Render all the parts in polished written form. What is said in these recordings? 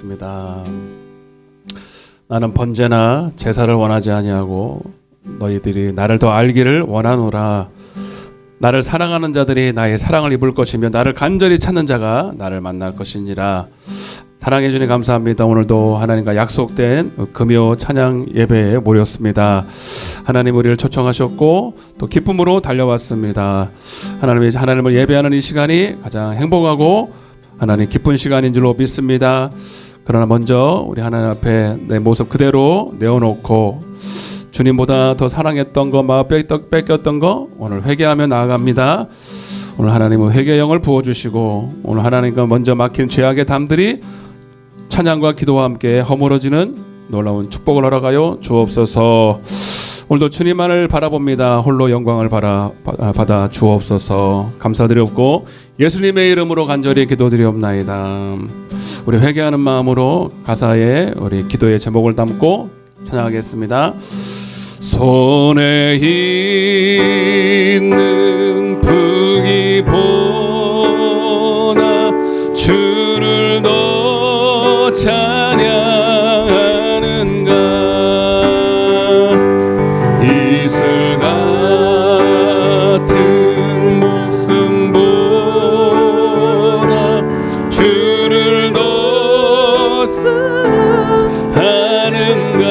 기도하겠습니다. 나는 번제나 제사를 원하지 아니하고 너희들이 나를 더 알기를 원하노라. 나를 사랑하는 자들이 나의 사랑을 입을 것이며 나를 간절히 찾는 자가 나를 만날 것이니라. 사랑해 주님 감사합니다. 오늘도 하나님과 약속된 금요 찬양 예배에 모였습니다. 하나님 우리를 초청하셨고 또 기쁨으로 달려왔습니다. 하나님을 예배하는 이 시간이 가장 행복하고 하나님 기쁜 시간인 줄로 믿습니다. 그러나 먼저 우리 하나님 앞에 내 모습 그대로 내어놓고 주님보다 더 사랑했던 거, 마음 뺏겼던 거 오늘 회개하며 나아갑니다. 오늘 하나님은 회개의 영을 부어주시고 오늘 하나님과 먼저 막힌 죄악의 담들이 찬양과 기도와 함께 허물어지는 놀라운 축복을 허락하여 주옵소서. 오늘도 주님만을 바라봅니다. 홀로 영광을 받아 주옵소서. 감사드렸고 예수님의 이름으로 간절히 기도드리옵나이다. 우리 회개하는 마음으로 가사에 우리 기도의 제목을 담고 찬양하겠습니다. 손에 있는 북이보다 주를 더 찬양하는가. 이슬 같은 목숨보다 주를 더 사랑하는가.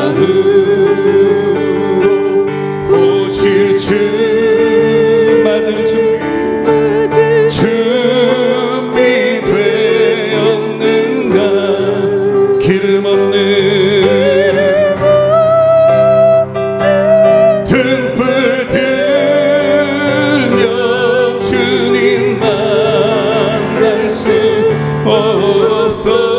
마음으로 오실 주 맞을 준비되었는가. 기름 없는 등불 들며 주님 만날 수 없어.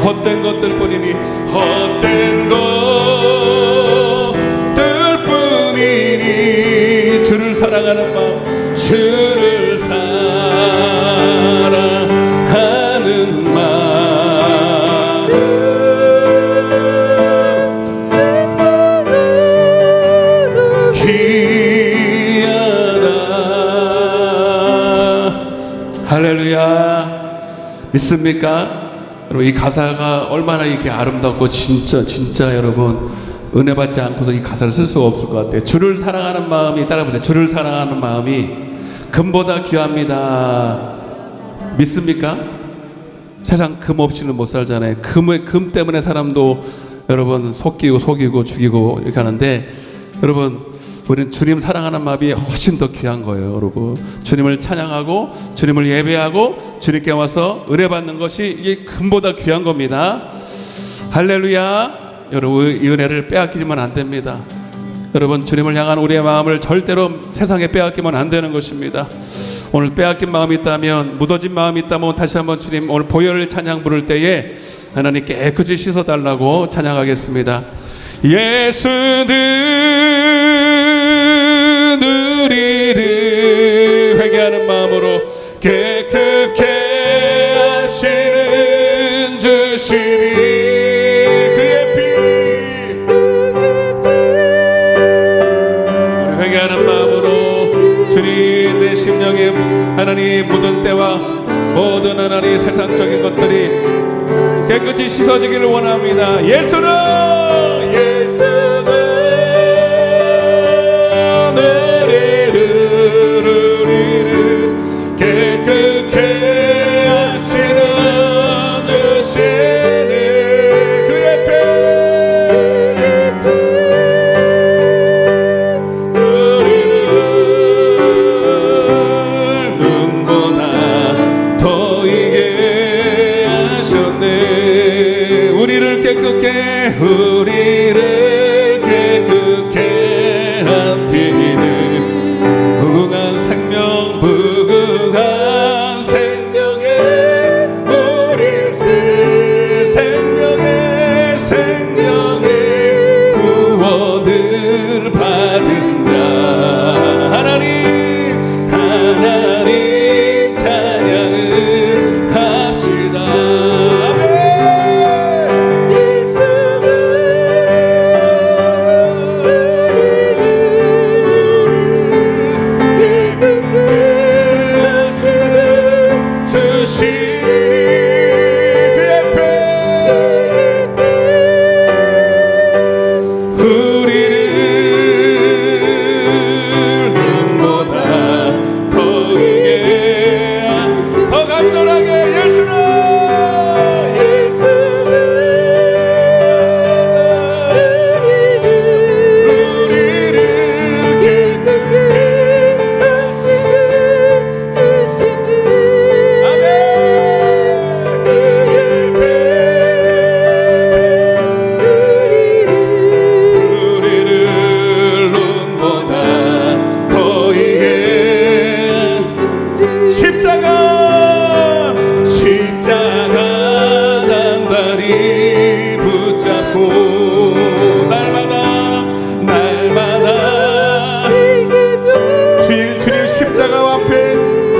헛된 것들뿐이니 헛된 것들뿐이니 주를 사랑하는 마음, 주를 사랑하는 마음. 귀하다. 할렐루야. 믿습니까? 여러분, 이 가사가 얼마나 이렇게 아름답고 진짜 여러분 은혜 받지 않고서 이 가사를 쓸 수가 없을 것 같아요. 주를 사랑하는 마음이, 따라보세요. 주를 사랑하는 마음이 금보다 귀합니다. 믿습니까? 세상 금 없이는 못 살잖아요. 금 때문에 사람도 여러분 속이고 죽이고 이렇게 하는데, 여러분 우리는 주님 사랑하는 마음이 훨씬 더 귀한 거예요. 여러분, 주님을 찬양하고 주님을 예배하고 주님께 와서 은혜 받는 것이 이게 금보다 귀한 겁니다. 할렐루야. 여러분, 이 은혜를 빼앗기지만 안 됩니다. 여러분, 주님을 향한 우리의 마음을 절대로 세상에 빼앗기면 안 되는 것입니다. 오늘 빼앗긴 마음이 있다면, 묻어진 마음이 있다면 다시 한번 주님 오늘 보혈 찬양 부를 때에 하나님 깨끗이 씻어달라고 찬양하겠습니다. 예수는 우리를 회개하는 마음으로 깨끗게 하시는 주시니 그의 피. 우리 회개하는 마음으로 주님 내 심령에 하나님 묻은 때와 모든 하나님 세상적인 것들이 깨끗이 씻어지기를 원합니다. 예수는 우리를 깨끗게 하시는 주시니 그의 피. 우리를 눈보다 더이게 하셨네. 우리를 깨끗게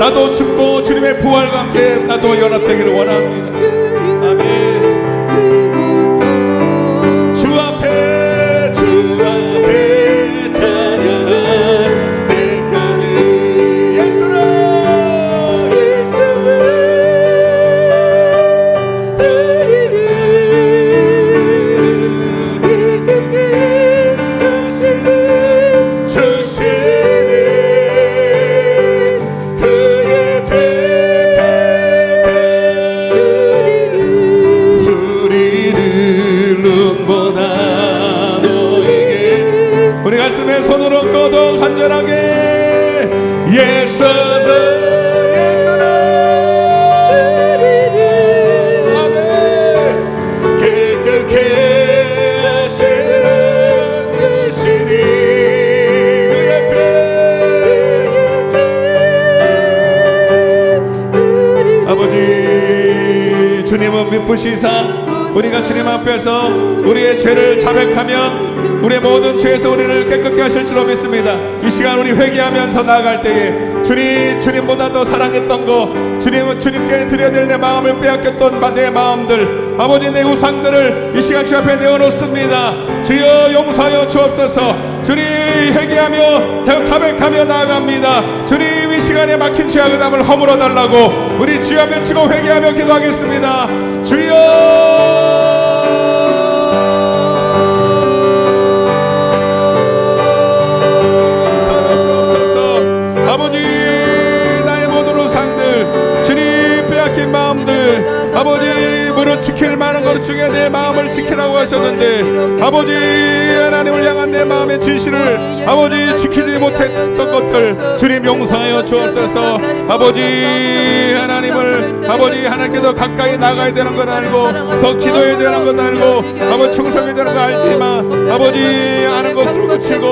나도 죽고 주님의 부활과 함께 나도 연합되기를 원합니다. 아멘. 주 앞에 찬양할 때까지 예수를 우리 가슴에 손을 얹고도 간절하게 예수는 아멘 깨끗하시는 지시니 그의 피 아버지 주님은 미쁘시사 우리가 주님 앞에서 우리의 죄를 자백하면 우리의 모든 죄에서 우리를 깨끗게 하실 줄로 믿습니다. 이 시간 우리 회개하면서 나아갈 때에 주님보다 더 사랑했던 거 주님께 드려야 될 내 마음을 빼앗겼던 내 마음들 아버지 내 우상들을 이 시간 주 앞에 내어놓습니다. 주여 용서하여 주옵소서. 주님 회개하며 자백하며 나아갑니다. 주님 이 시간에 막힌 죄악의 담을 허물어 달라고 우리 주여 외치고 회개하며 기도하겠습니다. 주여 아버지 무릇 지킬 만한 것 중에 내 마음을 지키라고 하셨는데 아버지 하나님을 향한 내 마음의 진실을 아버지 지키지 못했던 것들 주님 용서하여 주옵소서. 아버지 하나님께 더 가까이 나가야 되는 걸 알고 더 기도해야 되는 것 알고 아버지 충성해야 되는 거 알지만 아버지 아는 것으로 그치고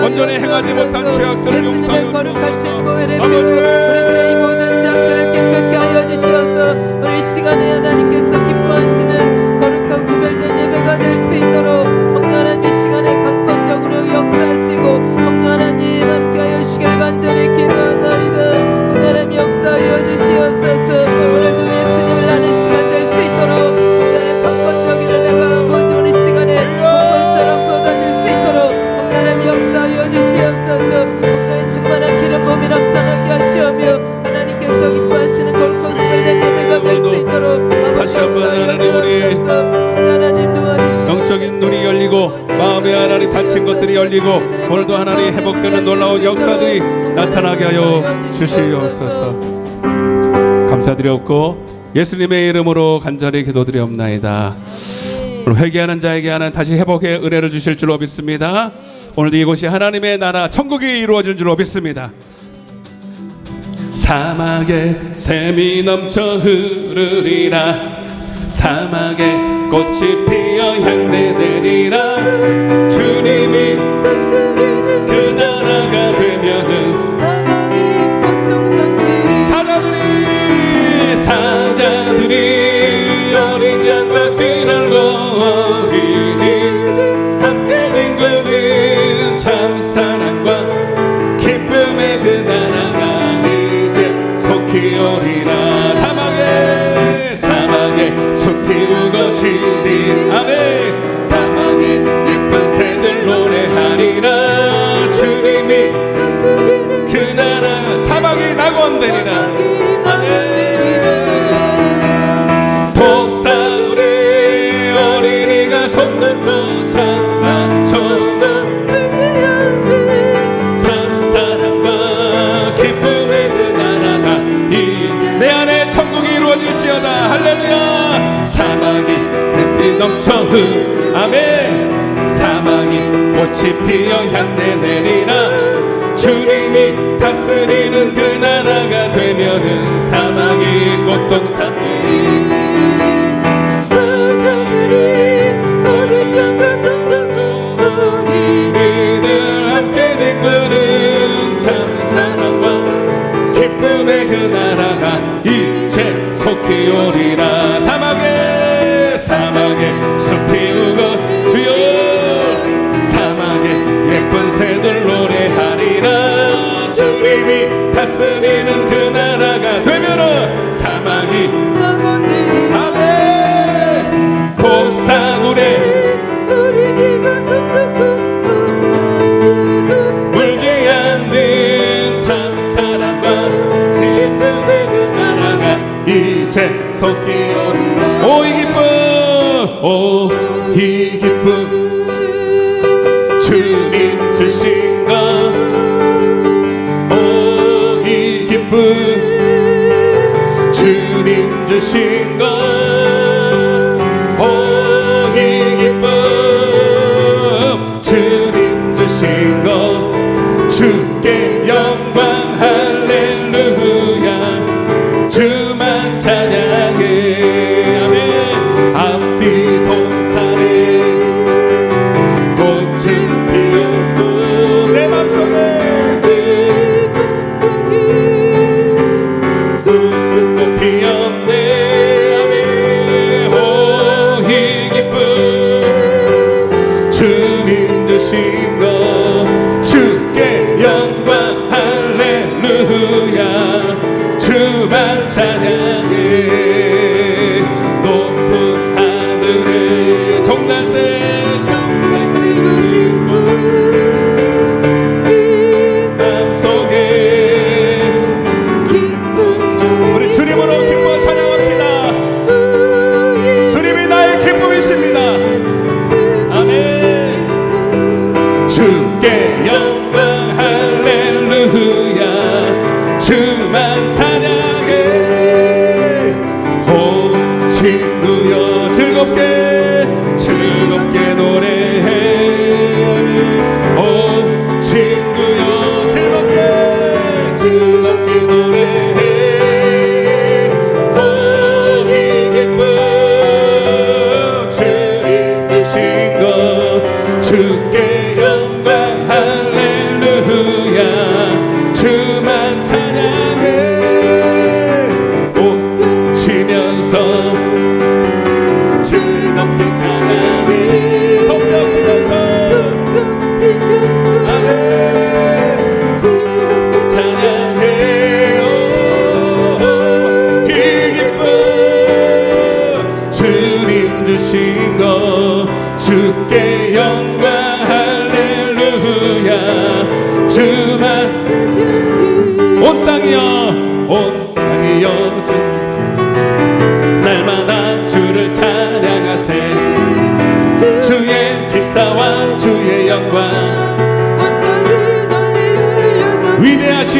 온전히 행하지 못한 죄악들을 용서하여 주옵소서. 아버지 우리들의 이 모든 죄악들을 깨끗게 하여 주시옵소서. 우리 시간에 하나님께서 기뻐하시는 거룩하고 구별된 예배가 될 수 있도록 하나님 이 시간에 강권적으로 역사하시고 하나님 함께하여 주시길 간절히 기도하나이다. 하나님 역사하여 주시옵소서. 오늘도 예수님을 아는 시간 될 수 있도록 하나님 강권적이라 내가 아버지 오늘 시간에 강권처럼 뻗어질 수 있도록 하나님 역사하여 주시옵소서. 하나님 충만한 기름 몸이 남창하게 하시오며 하나님께서 기뻐하시는 거룩하고 구별된 예배가 될 수 있도록 다시 한번 하나님 우리 영적인 눈이 열리고 마음의 하나님 닫힌 것들이 열리고 오늘도 하나님 회복되는 놀라운 역사들이 나타나게 하여 주시옵소서. 감사드렸고 예수님의 이름으로 간절히 기도드리옵나이다. 오늘 회개하는 자에게 하나님 다시 회복의 은혜를 주실 줄로 믿습니다. 오늘도 이곳이 하나님의 나라 천국이 이루어질 줄로 믿습니다. 사막에 샘이 넘쳐 흐르리라 사막에 꽃이 피어 향내 내리라 주님이 그 나라가 되면은 사자들이 어린 양과 띠를 거리니 함께 뒹구는 참 사랑과 기쁨의 그 나라가 속히 오리라 사막에 숲이 우거지리 아멘 사막에 예쁜 새들 노래하리라 주님이 그 나라 사막이 낙원되리라 아멘 독사울에 어린이가 손들고 장난쳐도 참 사랑과 기쁨의 그 나라가 내 안에 천국이 이루어질지어다 할렐루야 사막이 샘빛 넘쳐 아멘 사막이 꽃이 피어 향내 내리라 주님이 다스리는 그 나라가 되면은 사막이 꽃동산들이 사자들이 어린 양과 성도도 어린이들 함께 뒹구는 참 사랑과 기쁨의 그 나라가 이제 속히 오리라 사막에 숲이 우거 주여 사막에 예쁜 새들 노래하리라 주님이 다스리는 그 나라 채속 기어리라. 오 이 기쁨, 오 이 기쁨, 주님 주신가. 오 이 기쁨, 주님 주신가. 오 이 기쁨, 주님 주신가. 주께 영광 할렐루야. 주만 찬양해. 아멘. 앞뒤 동산에 꽃은 피었고 내 맘속에 웃음꽃 피었네. 아멘. 오 이 기쁨, 주님 주신 것. 주께 영광 할렐루야. 주만 찬양해. 높은 하늘에 종달새 부지고 맘속에 우리 주님으로 기뻐 찬양합시다. 주님이 나의 기쁨이십니다. 아멘. 주께 영광 할렐루야. 주만 찬양해. 오 친구여 즐겁게 즐겁게 노래해. 오 친구여 즐겁게 즐겁게 노래해. 오 이 기쁨, 주님 주신 것. 주께 영광 할렐루야. 주만 찬양해. 웃으면서 즐겁게 찬양해. 성령 치면서 아멘. 즐겁게 찬양해. 이 기쁨, 주님 주신 것. 주께 영광 할렐루야. 주만 온 땅이여 온 땅이여 날마다 주를 찬양하세. 주의 기사와 주의 영광 위대하신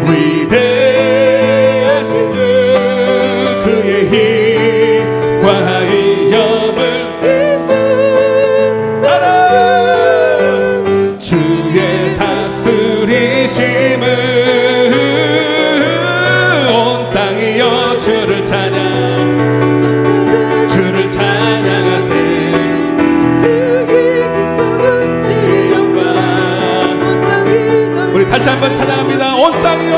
위대하신 주 그의 힘과 위엄을 알아. 주의 다스리심을 온 땅이여 주를 찬양 주를 찬양하세. 주의 영광 우리 다시 한번 찬양합니다. 온 땅이여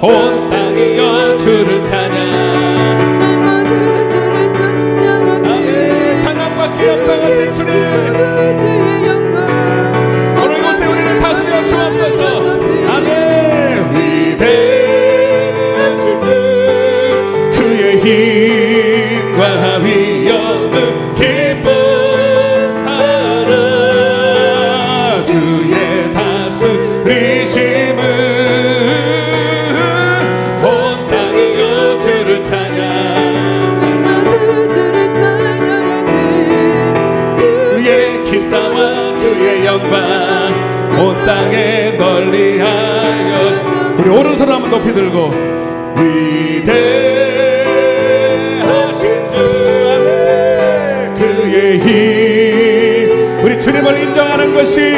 온 땅이여 주를 찬양. 아멘. 찬양과 기업당하신 주님 오늘 이곳에 우리를 다스려 주옵소서. 아멘. 위대하신 주 그의 힘과 위엄을 기뻐하라. 주의 다스리심을 온 땅이여 주를 찬양. 주의 기사와 주의 영광 온 땅에 널리 알려져. 우리 오른손을 한번 높이 들고 위대하신 주 아멘. 그의 힘 우리 주님을 인정하는 것이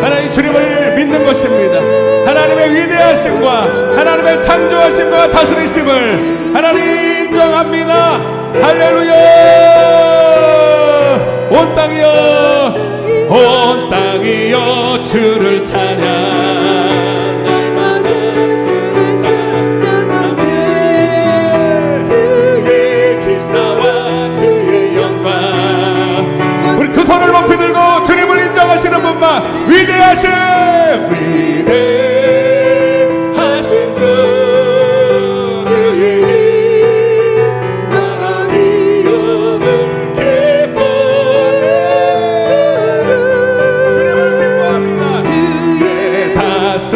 하나님 주님을 믿는 것입니다. 하나님의 위대하심과 하나님의 창조하심과 다스리심을 하나님 인정합니다. 할렐루야. 온 땅이여 온 땅이여 주를 찬양. 손을 높이 들고 주님을 인정하시는 분만 위대하신 위대하신 주 그의 위엄을 기뻐해. 주님을 기뻐합니다. 주의 다스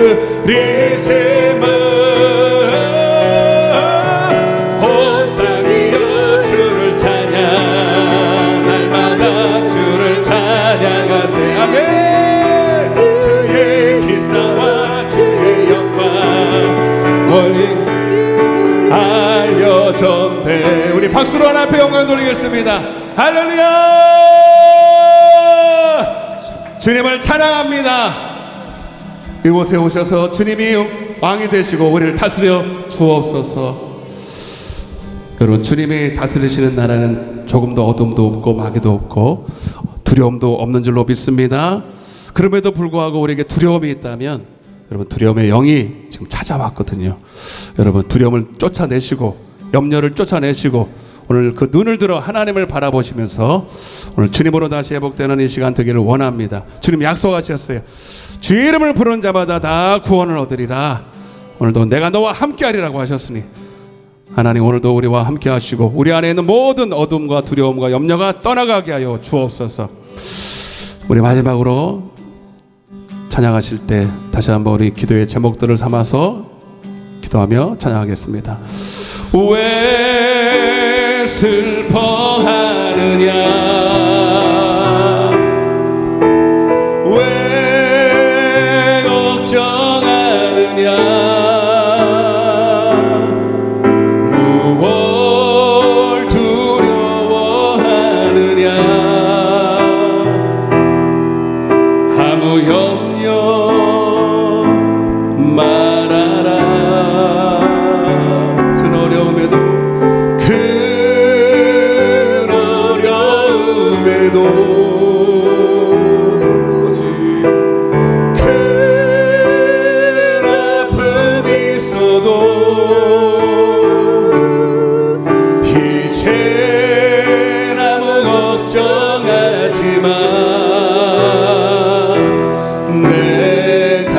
가운데 우리 박수로 하나 앞에 영광 돌리겠습니다. 할렐루야. 주님을 찬양합니다. 이곳에 오셔서 주님이 왕이 되시고 우리를 다스려 주옵소서. 여러분, 주님이 다스리시는 나라는 조금도 어둠도 없고 마귀도 없고 두려움도 없는 줄로 믿습니다. 그럼에도 불구하고 우리에게 두려움이 있다면 여러분, 두려움의 영이 지금 찾아왔거든요. 여러분, 두려움을 쫓아내시고 염려를 쫓아내시고 오늘 그 눈을 들어 하나님을 바라보시면서 오늘 주님으로 다시 회복되는 이 시간 되기를 원합니다. 주님 약속하셨어요. 주의 이름을 부르는 자마다 다 구원을 얻으리라. 오늘도 내가 너와 함께하리라고 하셨으니 하나님, 오늘도 우리와 함께 하시고 우리 안에 있는 모든 어둠과 두려움과 염려가 떠나가게 하여 주옵소서. 우리 마지막으로 찬양하실 때 다시 한번 우리 기도의 제목들을 삼아서 기도하며 찬양하겠습니다. 왜 슬퍼하느냐, 왜 걱정하느냐, 무엇 두려워하느냐, 아무 염려 말아라. 큰 어려움에도 오직 큰 아픔이 있어도 이젠 아무 걱정하지마. 내가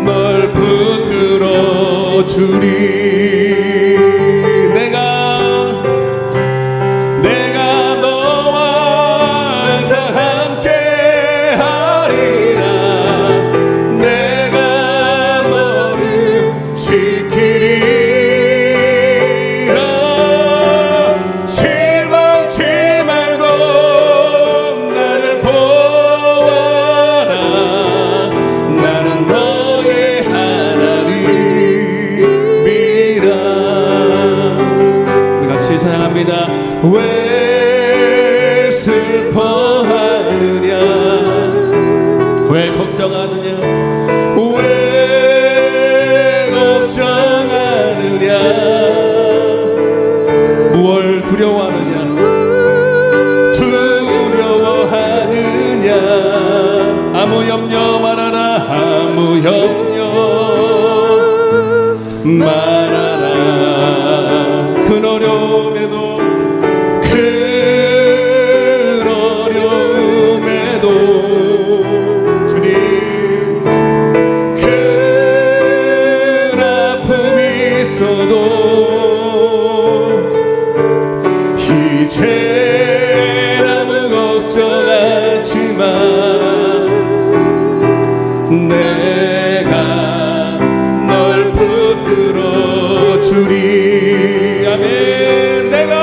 널 붙들어 주리. 왜 슬퍼하느냐, 왜 걱정하느냐, 왜 걱정하느냐, 무얼 두려워하느냐, 두려워하느냐, 아무 염려 말아라, 아무 염려 말아라. 큰 어려움에도 주님, 큰 아픔이 있어도 이제 아무 걱정하지마. 내가 널 붙들어 주리. 아멘. 내가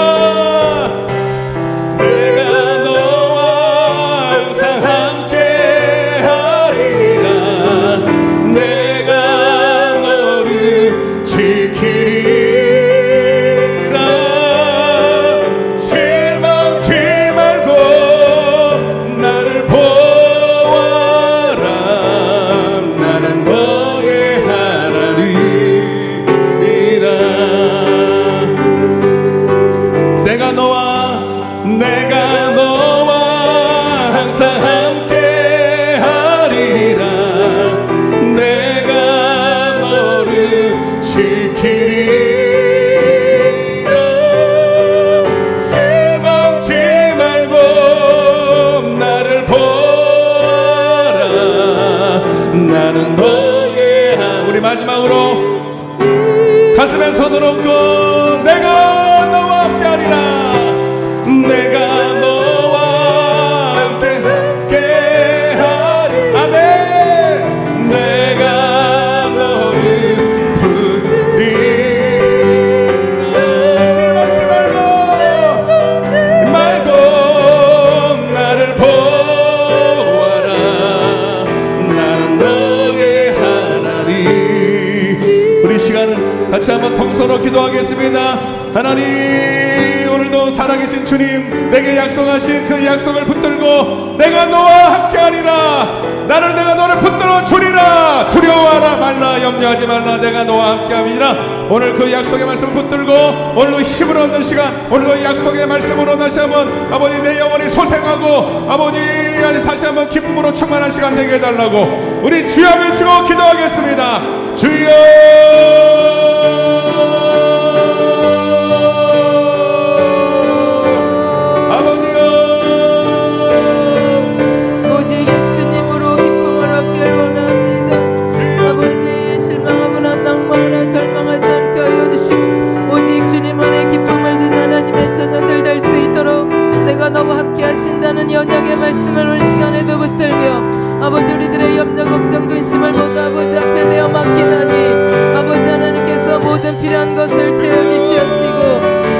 너와 항상 함께 하리라. 내가 너를 지키리라. 실망치 말고 나를 보아라. 나는 너의 하나님이라. 내가 너와 항상 함께 하리라. 내가 너를 지키리라. 실망치 말고 나를 보아라. 나는 너의 우리 마지막으로 가슴에 손을 얹고 내가 너와 함께 하리라. 내가 너와 함께 하리. 아멘. 내가 너를 붙들리라. 실망치 말고 나를 보아라. 나는 너의 하나님. 우리 시간 시간은 같이 한번 통서로 기도하겠습니다. 하나님, 오늘도 살아계신 주님, 내게 약속하신 그 약속을 붙들고 내가 너와 함께하리라. 내가 너를 붙들어 주리라. 두려워하라 말라, 염려하지 말라, 내가 너와 함께함이니라. 오늘 그 약속의 말씀을 붙들고 오늘도 힘을 얻는 시간, 오늘도 약속의 말씀으로 다시 한번 아버지 내 영혼이 소생하고 아버지 다시 한번 기쁨으로 충만한 시간 되게 해달라고 우리 주여 외치고 기도하겠습니다. 주여, 내가 너와 함께 하신다는 연약의 말씀을 오늘 시간에도 붙들며 아버지 우리들의 염려 걱정 근심을 모두 아버지 앞에 내어 맡기나니 아버지 하나님께서 모든 필요한 것을 채워주시옵시고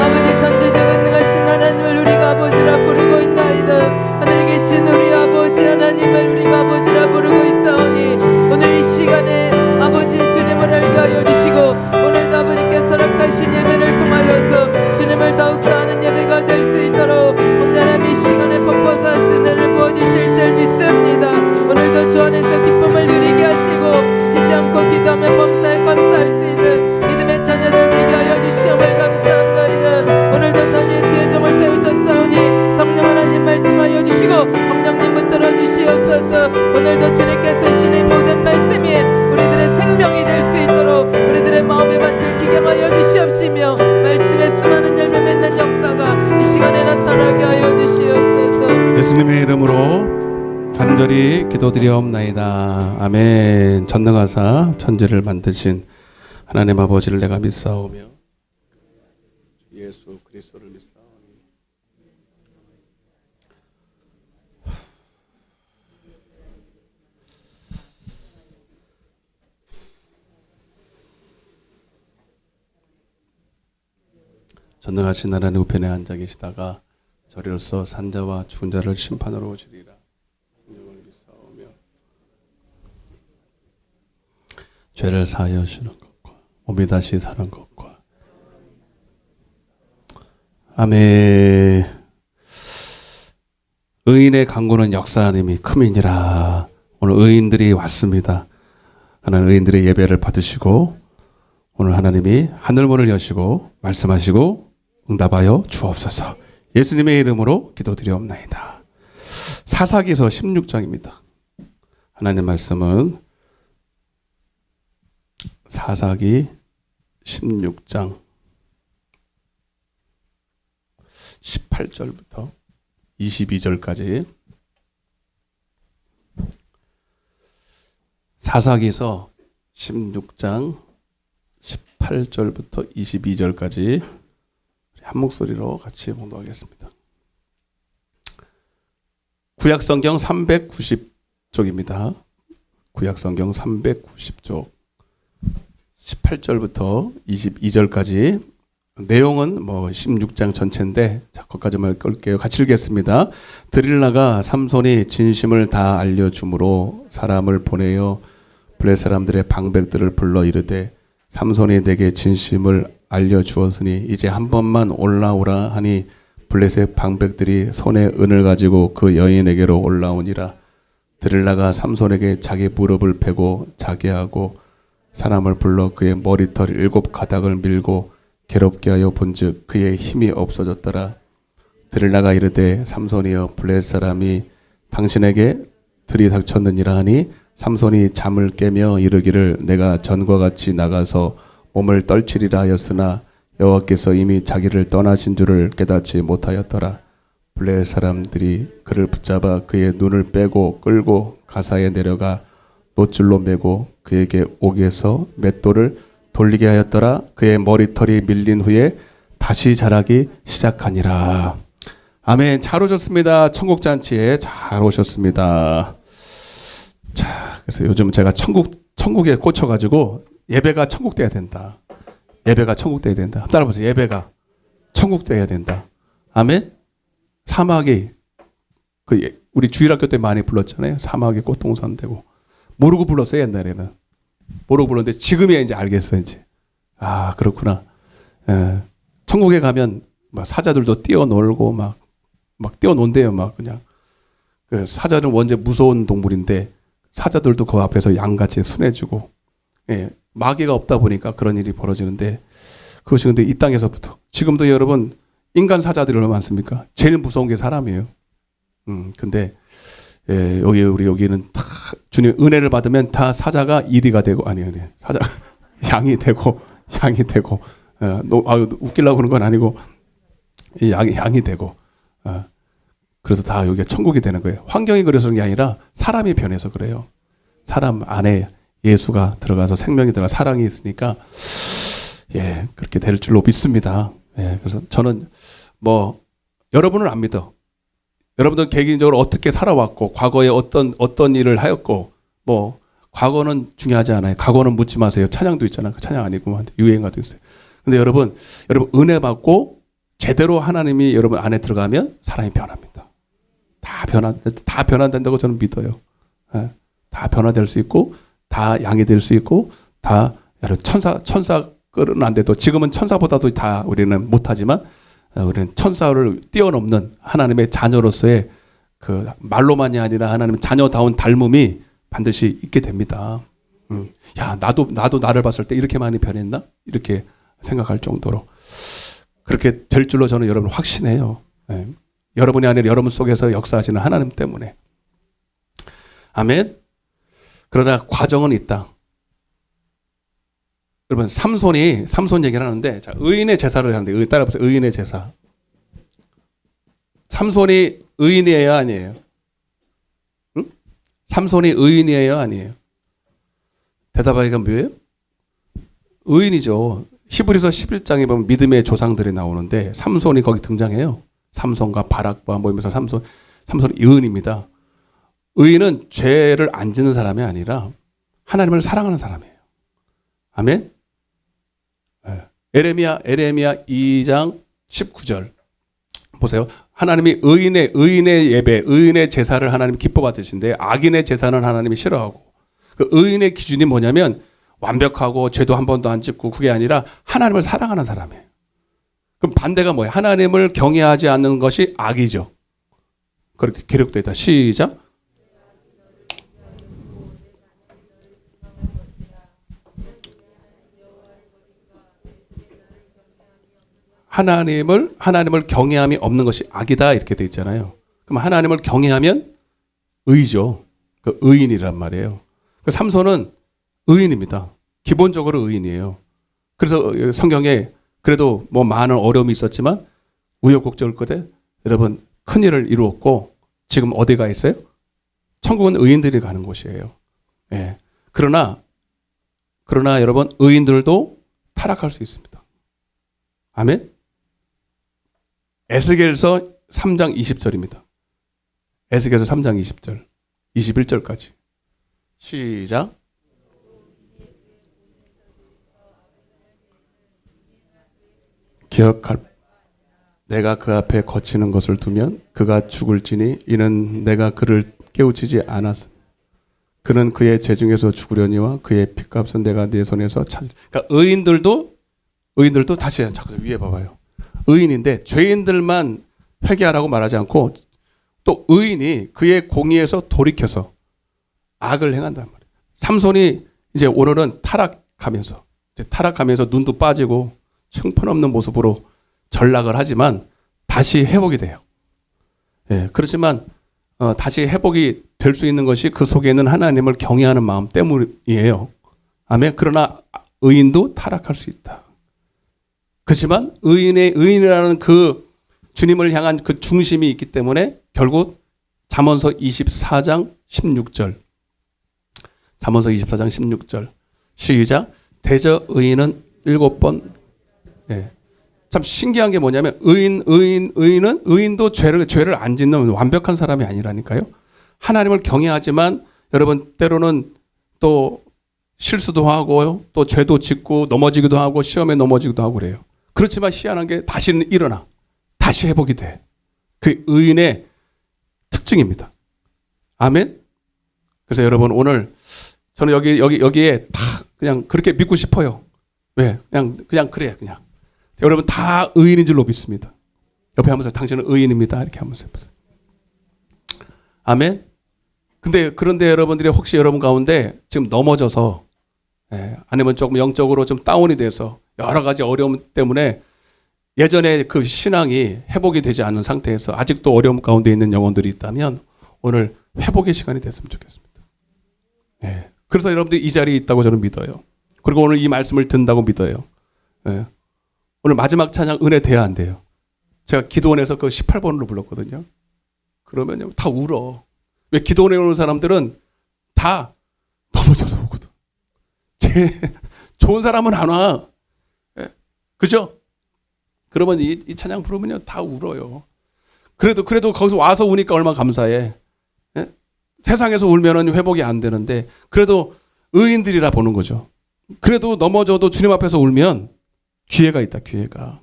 아버지 전지전능하신 하나님을 우리가 아버지라 부르고 있나이다. 하늘에 계신 우리 아버지 하나님을 우리가 아버지라 부르고 있사오니 오늘 이 시간에 아버지 주님을 알게 하여 주시고 오늘도 아버지께서 허락하신 예배를 통하여서 주님을 더욱더 아는 예배가 될 수 있도록 하나님 이 시간에 폭포사 은혜를 부어주실 줄 믿습니다. 오늘도 주 안에서 기쁨을 누리게 하시고 쉬지 않고 기도하며 범사에 감사할 수 있는 믿음의 자녀들 되게 하여 주시옵을 감사합니다. 오늘도 단위의 지혜 점을 세우셨사오니 성령 하나님 말씀하여 주시고 성령님 붙들어 주시옵소서. 오늘도 주님께서 주신 모든 말씀이 우리들의 생명이 될 수 있도록 우리들의 마음의 밭을 기경하여 주시옵시며 말씀의 수많은 열매 맺는 역사가 이 시간에 나타나게 하여 주시옵소서. 예수님의 이름으로 간절히 기도드리옵나이다. 아멘. 전능하사 천지를 만드신 하나님 아버지를 내가 믿사오며 예수 그리스도를 믿사오니 전능하신 하나님 우편에 앉아 계시다가 저리로서 산자와 죽은 자를 심판하러 오시리라. 성령을 믿사오며 죄를 사하여 주시는 것과 몸이 다시 사는 것과 아멘. 의인의 강구는 역사하님이 큼이니라. 오늘 의인들이 왔습니다. 하나님 의인들의 예배를 받으시고 오늘 하나님이 하늘문을 여시고 말씀하시고 응답하여 주옵소서. 예수님의 이름으로 기도드리옵나이다. 사사기서 16장입니다. 하나님 말씀은 사사기 16장 18절부터 22절까지 사사기서 16장 18절부터 22절까지 한 목소리로 같이 봉독하겠습니다. 구약성경 390쪽입니다. 구약성경 390쪽 18절부터 22절까지 내용은 16장 전체인데 자, 거기까지만 끌게요. 같이 읽겠습니다. 드릴라가 삼손이 진심을 다 알려주므로 사람을 보내어 블레 사람들의 방백들을 불러 이르되 삼손이 내게 진심을 알려주었으니 이제 한 번만 올라오라 하니 블레셋 방백들이 손에 은을 가지고 그 여인에게로 올라오니라. 드릴라가 삼손에게 자기 무릎을 베고 자게 하고 사람을 불러 그의 머리털 7가닥을 밀고 괴롭게 하여 본즉 그의 힘이 없어졌더라. 드릴라가 이르되 삼손이여 블레셋 사람이 당신에게 들이닥쳤느니라 하니 삼손이 잠을 깨며 이르기를 내가 전과 같이 나가서 몸을 떨치리라 하였으나 여호와께서 이미 자기를 떠나신 줄을 깨닫지 못하였더라. 블레셋 사람들이 그를 붙잡아 그의 눈을 빼고 끌고 가사에 내려가 노줄로 매고 그에게 옥에서 맷돌을 돌리게 하였더라. 그의 머리털이 밀린 후에 다시 자라기 시작하니라. 아멘. 잘 오셨습니다. 천국잔치에 잘 오셨습니다. 자, 그래서 요즘 제가 천국에 꽂혀가지고 예배가 천국 돼야 된다. 예배가 천국 돼야 된다. 한번 따라보세요. 예배가 천국 돼야 된다. 아멘. 사막이 우리 주일학교 때 많이 불렀잖아요. 사막이 꽃동산 되고 모르고 불렀어요. 옛날에는 모르고 불렀는데 지금이야 이제 알겠어요. 이제 아, 그렇구나. 천국에 가면 막 사자들도 뛰어놀고 막 뛰어논대요. 막 그냥. 그 사자는 원래 무서운 동물인데 사자들도 그 앞에서 양같이 순해지고, 예, 마귀가 없다 보니까 그런 일이 벌어지는데, 그것이 근데 이 땅에서부터 지금도 여러분 인간 사자들이 얼마나 많습니까? 제일 무서운 게 사람이에요. 근데 우리 여기는 다 주님 은혜를 받으면 다 사자가 이리가 되고, 아니 사자 양이 되고 웃기려고 그런 건 아니고 양이 되고, 그래서 다 여기가 천국이 되는 거예요. 환경이 그래서 그런 게 아니라 사람이 변해서 그래요. 사람 안에 예수가 들어가서 생명이 들어가 사랑이 있으니까, 예, 그렇게 될 줄로 믿습니다. 예, 그래서 저는 여러분은 안 믿어. 여러분들 개인적으로 어떻게 살아왔고, 과거에 어떤 일을 하였고, 과거는 중요하지 않아요. 과거는 묻지 마세요. 찬양도 있잖아요. 그 찬양 아니고 유행가도 있어요. 근데 여러분 은혜 받고 제대로 하나님이 여러분 안에 들어가면 사람이 변합니다. 다 변화된다고 저는 믿어요. 예, 다 변화될 수 있고, 다 양이 될 수 있고, 다 여러분 천사끌은 안 돼도 지금은 천사보다도 다 우리는 못하지만, 우리는 천사를 뛰어넘는 하나님의 자녀로서의 그 말로만이 아니라 하나님의 자녀다운 닮음이 반드시 있게 됩니다. 야, 나도 나를 봤을 때 이렇게 많이 변했나? 이렇게 생각할 정도로 그렇게 될 줄로 저는 여러분 확신해요. 예. 여러분이 아니라 여러분 속에서 역사하시는 하나님 때문에. 아멘. 그러나 과정은 있다. 여러분 삼손 얘기를 하는데, 자, 의인의 제사를 하는데, 따라보세요. 의인의 제사. 삼손이 의인이에요, 아니에요? 응? 삼손이 의인이에요, 아니에요? 대답하기가 뭐예요? 의인이죠. 히브리서 11장에 보면 믿음의 조상들이 나오는데 삼손이 거기 등장해요. 삼손과 바락과 모이면서 삼손이 의인입니다. 의인은 죄를 안 짓는 사람이 아니라 하나님을 사랑하는 사람이에요. 아멘. 에레미야 2장 19절 보세요. 하나님이 의인의 예배, 의인의 제사를 하나님 기뻐 받으신데, 악인의 제사는 하나님이 싫어하고, 그 의인의 기준이 뭐냐면 완벽하고 죄도 한 번도 안 짓고, 그게 아니라 하나님을 사랑하는 사람이에요. 그럼 반대가 뭐예요? 하나님을 경외하지 않는 것이 악이죠. 그렇게 기록되어 있다. 시작. 하나님을 경외함이 없는 것이 악이다, 이렇게 되어 있잖아요. 그럼 하나님을 경외하면 의죠. 그 의인이란 말이에요. 그 삼손은 의인입니다. 기본적으로 의인이에요. 그래서 성경에 그래도 많은 어려움이 있었지만 우여곡절 끝에 여러분 큰 일을 이루었고, 지금 어디 가 있어요? 천국은 의인들이 가는 곳이에요. 예. 그러나 여러분 의인들도 타락할 수 있습니다. 아멘. 에스겔서 3장 20절입니다. 에스겔서 3장 20절, 21절까지. 시작. 기억할 내가 그 앞에 거치는 것을 두면 그가 죽을지니 이는 내가 그를 깨우치지 않았습니다. 그는 그의 재중에서 죽으려니와 그의 핏값은 내가 네 손에서 찾으리라. 그러니까 의인들도 다시 잠깐 위에 봐봐요. 의인인데 죄인들만 회개하라고 말하지 않고, 또 의인이 그의 공의에서 돌이켜서 악을 행한단 말이에요. 삼손이 이제 오늘은 타락하면서 눈도 빠지고 형편없는 모습으로 전락을 하지만 다시 회복이 돼요. 예, 그렇지만 다시 회복이 될 수 있는 것이 그 속에 있는 하나님을 경외하는 마음 때문이에요. 아멘. 그러나 의인도 타락할 수 있다. 그렇지만 의인이라는 그 주님을 향한 그 중심이 있기 때문에 결국 잠언서 24장 16절. 잠언서 24장 16절. 시작. 대저 의인은 7번. 예. 참 신기한 게 뭐냐면 의인도 죄를 안 짓는 완벽한 사람이 아니라니까요. 하나님을 경외하지만 여러분 때로는 또 실수도 하고 또 죄도 짓고 넘어지기도 하고 시험에 넘어지기도 하고 그래요. 그렇지만 희한한 게 다시는 일어나. 다시 회복이 돼. 그 의인의 특징입니다. 아멘. 그래서 여러분 오늘 저는 여기에 다 그냥 그렇게 믿고 싶어요. 왜? 그냥 그래 그냥. 여러분 다 의인인 줄로 믿습니다. 옆에 하면서 당신은 의인입니다. 이렇게 하면서. 아멘. 그런데 여러분들이 혹시 여러분 가운데 지금 넘어져서 아니면 조금 영적으로 좀 다운이 돼서 여러 가지 어려움 때문에 예전에 그 신앙이 회복이 되지 않은 상태에서 아직도 어려움 가운데 있는 영혼들이 있다면 오늘 회복의 시간이 됐으면 좋겠습니다. 그래서 여러분들이 이 자리에 있다고 저는 믿어요. 그리고 오늘 이 말씀을 듣는다고 믿어요. 오늘 마지막 찬양 은혜 돼야 안 돼요. 제가 기도원에서 그 18번으로 불렀거든요. 그러면요 다 울어. 왜 기도원에 오는 사람들은 다 넘어져서 오거든. 좋은 사람은 안 와. 그죠? 그러면 이 찬양 부르면요 다 울어요. 그래도 거기서 와서 우니까 얼마나 감사해. 세상에서 울면은 회복이 안 되는데 그래도 의인들이라 보는 거죠. 그래도 넘어져도 주님 앞에서 울면 기회가 있다. 기회가.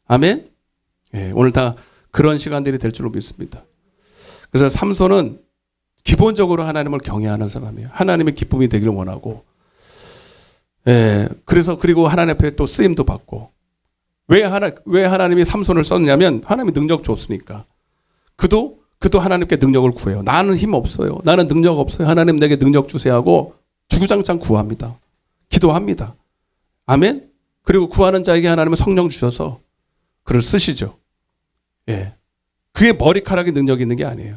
아멘. 오늘 다 그런 시간들이 될 줄로 믿습니다. 그래서 삼손은 기본적으로 하나님을 경외하는 사람이에요. 하나님의 기쁨이 되기를 원하고, 그리고 하나님 앞에 또 쓰임도 받고. 왜 하나님이 삼손을 썼냐면 하나님이 능력 줬으니까. 그도 하나님께 능력을 구해요. 나는 힘 없어요. 나는 능력 없어요. 하나님 내게 능력 주세요 하고 주구장창 구합니다. 기도합니다. 아멘. 그리고 구하는 자에게 하나님은 성령 주셔서 그를 쓰시죠. 그게 머리카락이 능력이 있는 게 아니에요.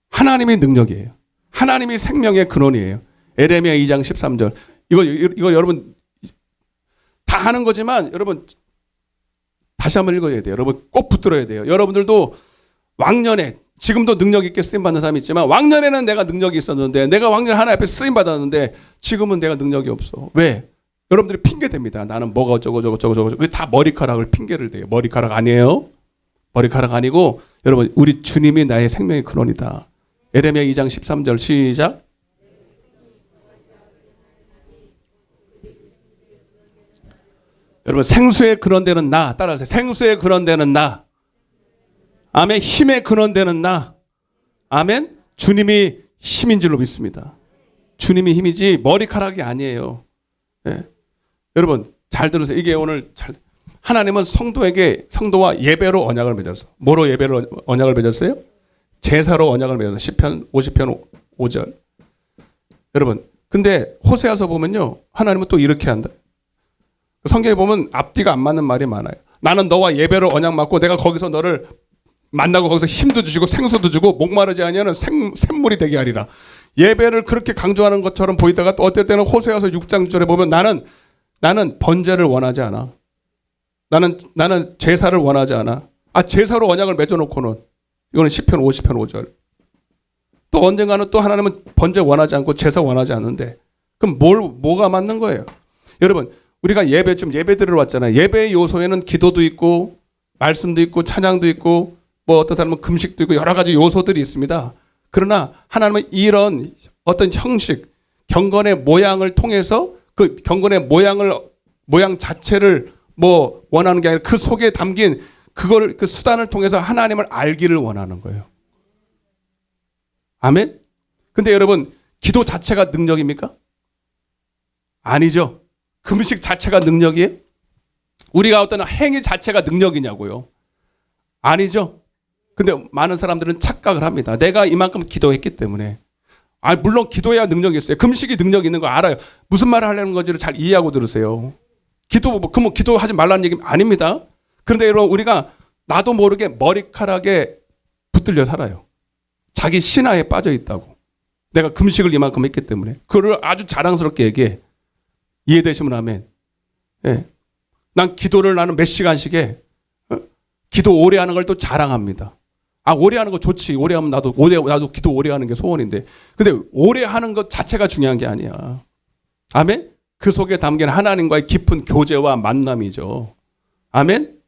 하나님의 능력이에요. 하나님이 생명의 근원이에요. 에레미야 2장 13절. 이거 여러분 다 하는 거지만 여러분 다시 한번 읽어야 돼요. 여러분 꼭 붙들어야 돼요. 여러분들도 왕년에 지금도 능력 있게 쓰임 받는 사람이 있지만 왕년에는 내가 능력이 있었는데 내가 왕년 하나님 앞에 쓰임 받았는데 지금은 내가 능력이 없어. 왜? 여러분들이 핑계 댑니다. 나는 뭐가 어쩌고 저쩌고 그게 다 머리카락을 핑계를 대요. 머리카락 아니에요. 머리카락 아니고 여러분 우리 주님이 나의 생명의 근원이다. 에레미야 2장 13절 시작. 여러분 생수의 근원되는 나 따라하세요. 생수의 근원되는 나. 아멘. 힘의 근원되는 나. 아멘. 주님이 힘인 줄로 믿습니다. 주님이 힘이지 머리카락이 아니에요. 여러분 잘 들으세요. 이게 오늘 하나님은 성도와 예배로 언약을 맺었어. 뭐로 예배로 언약을 맺었어요? 제사로 언약을 맺었어. 시편 50편 5절. 여러분 근데 호세아서 보면요 하나님은 또 이렇게 한다. 성경에 보면 앞뒤가 안 맞는 말이 많아요. 나는 너와 예배로 언약 맺고 내가 거기서 너를 만나고 거기서 힘도 주시고 생수도 주고 목마르지 아니하는 샘물이 되게 하리라. 예배를 그렇게 강조하는 것처럼 보이다가 또 어떨 때는 호세아서 6장 6절에 보면 나는 번제를 원하지 않아. 나는 제사를 원하지 않아. 제사로 언약을 맺어놓고는 이거는 시편 50편 5절. 또 언젠가는 또 하나님은 번제 원하지 않고 제사 원하지 않는데 그럼 뭐가 맞는 거예요? 여러분 우리가 지금 예배 드리러 왔잖아요. 예배의 요소에는 기도도 있고 말씀도 있고 찬양도 있고 뭐 어떤 사람은 금식도 있고 여러 가지 요소들이 있습니다. 그러나 하나님은 이런 어떤 형식, 경건의 모양을 통해서 그 경건의 모양 자체를 뭐 원하는 게 아니라 그 속에 담긴 그 수단을 통해서 하나님을 알기를 원하는 거예요. 아멘? 근데 여러분, 기도 자체가 능력입니까? 아니죠. 금식 자체가 능력이에요? 우리가 어떤 행위 자체가 능력이냐고요? 아니죠. 근데 많은 사람들은 착각을 합니다. 내가 이만큼 기도했기 때문에. 물론 기도해야 능력이 있어요. 금식이 능력이 있는 거 알아요. 무슨 말을 하려는 건지를 잘 이해하고 들으세요. 그럼 기도하지 말라는 얘기 아닙니다. 그런데 여러분 우리가 나도 모르게 머리카락에 붙들려 살아요. 자기 신화에 빠져 있다고. 내가 금식을 이만큼 했기 때문에. 그걸 아주 자랑스럽게 얘기해. 이해되시면 아멘. 난 기도를 나는 몇 시간씩 해. 기도 오래 하는 걸 또 자랑합니다. 오래 하는 거 좋지. 오래 하면 나도 기도 오래 하는 게 소원인데. 근데 오래 하는 것 자체가 중요한 게 아니야. 아멘? 그 속에 담긴 하나님과의 깊은 교제와 만남이죠. 아멘?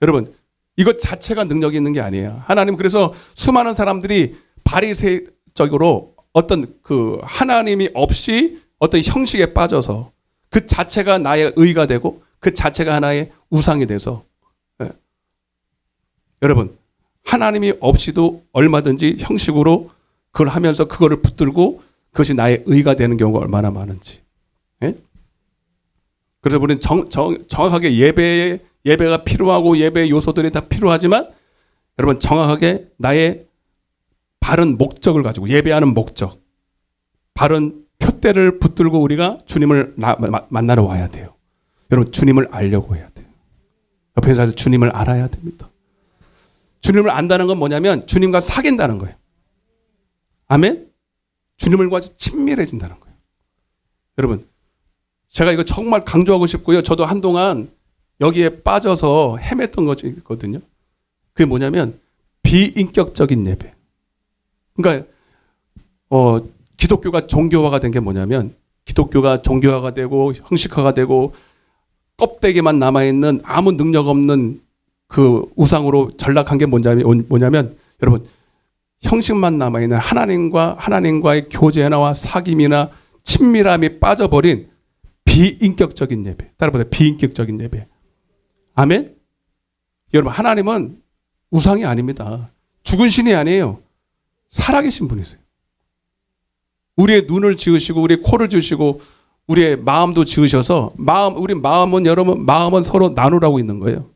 여러분, 이것 자체가 능력이 있는 게 아니에요. 하나님 그래서 수많은 사람들이 바리새적으로 어떤 그 하나님이 없이 어떤 형식에 빠져서 그 자체가 나의 의가 되고 그 자체가 하나의 우상이 돼서 여러분 하나님이 없이도 얼마든지 형식으로 그걸 하면서 그거를 붙들고 그것이 나의 의가 되는 경우가 얼마나 많은지. 그래서 우리는 정확하게 예배가 필요하고 예배의 요소들이 다 필요하지만 여러분 정확하게 나의 바른 목적을 가지고 예배하는 목적, 바른 표대를 붙들고 우리가 주님을 만나러 와야 돼요. 여러분 주님을 알려고 해야 돼요. 옆에 사서 주님을 알아야 됩니다. 주님을 안다는 건 뭐냐면 주님과 사귄다는 거예요. 아멘? 주님과 친밀해진다는 거예요. 여러분 제가 이거 정말 강조하고 싶고요. 저도 한동안 여기에 빠져서 헤맸던 것이 있거든요. 그게 뭐냐면 비인격적인 예배. 그러니까 기독교가 종교화가 된 게 뭐냐면 기독교가 종교화가 되고 형식화가 되고 껍데기만 남아있는 아무 능력 없는 그 우상으로 전락한 게 뭐냐면 여러분 형식만 남아있는 하나님과의 교제나 사귐이나 친밀함이 빠져버린 비인격적인 예배. 따라보세요. 비인격적인 예배. 아멘? 여러분 하나님은 우상이 아닙니다. 죽은 신이 아니에요. 살아계신 분이세요. 우리의 눈을 지으시고 우리의 코를 지으시고 우리의 마음도 지으셔서 우리 마음은 여러분 마음은 서로 나누라고 있는 거예요.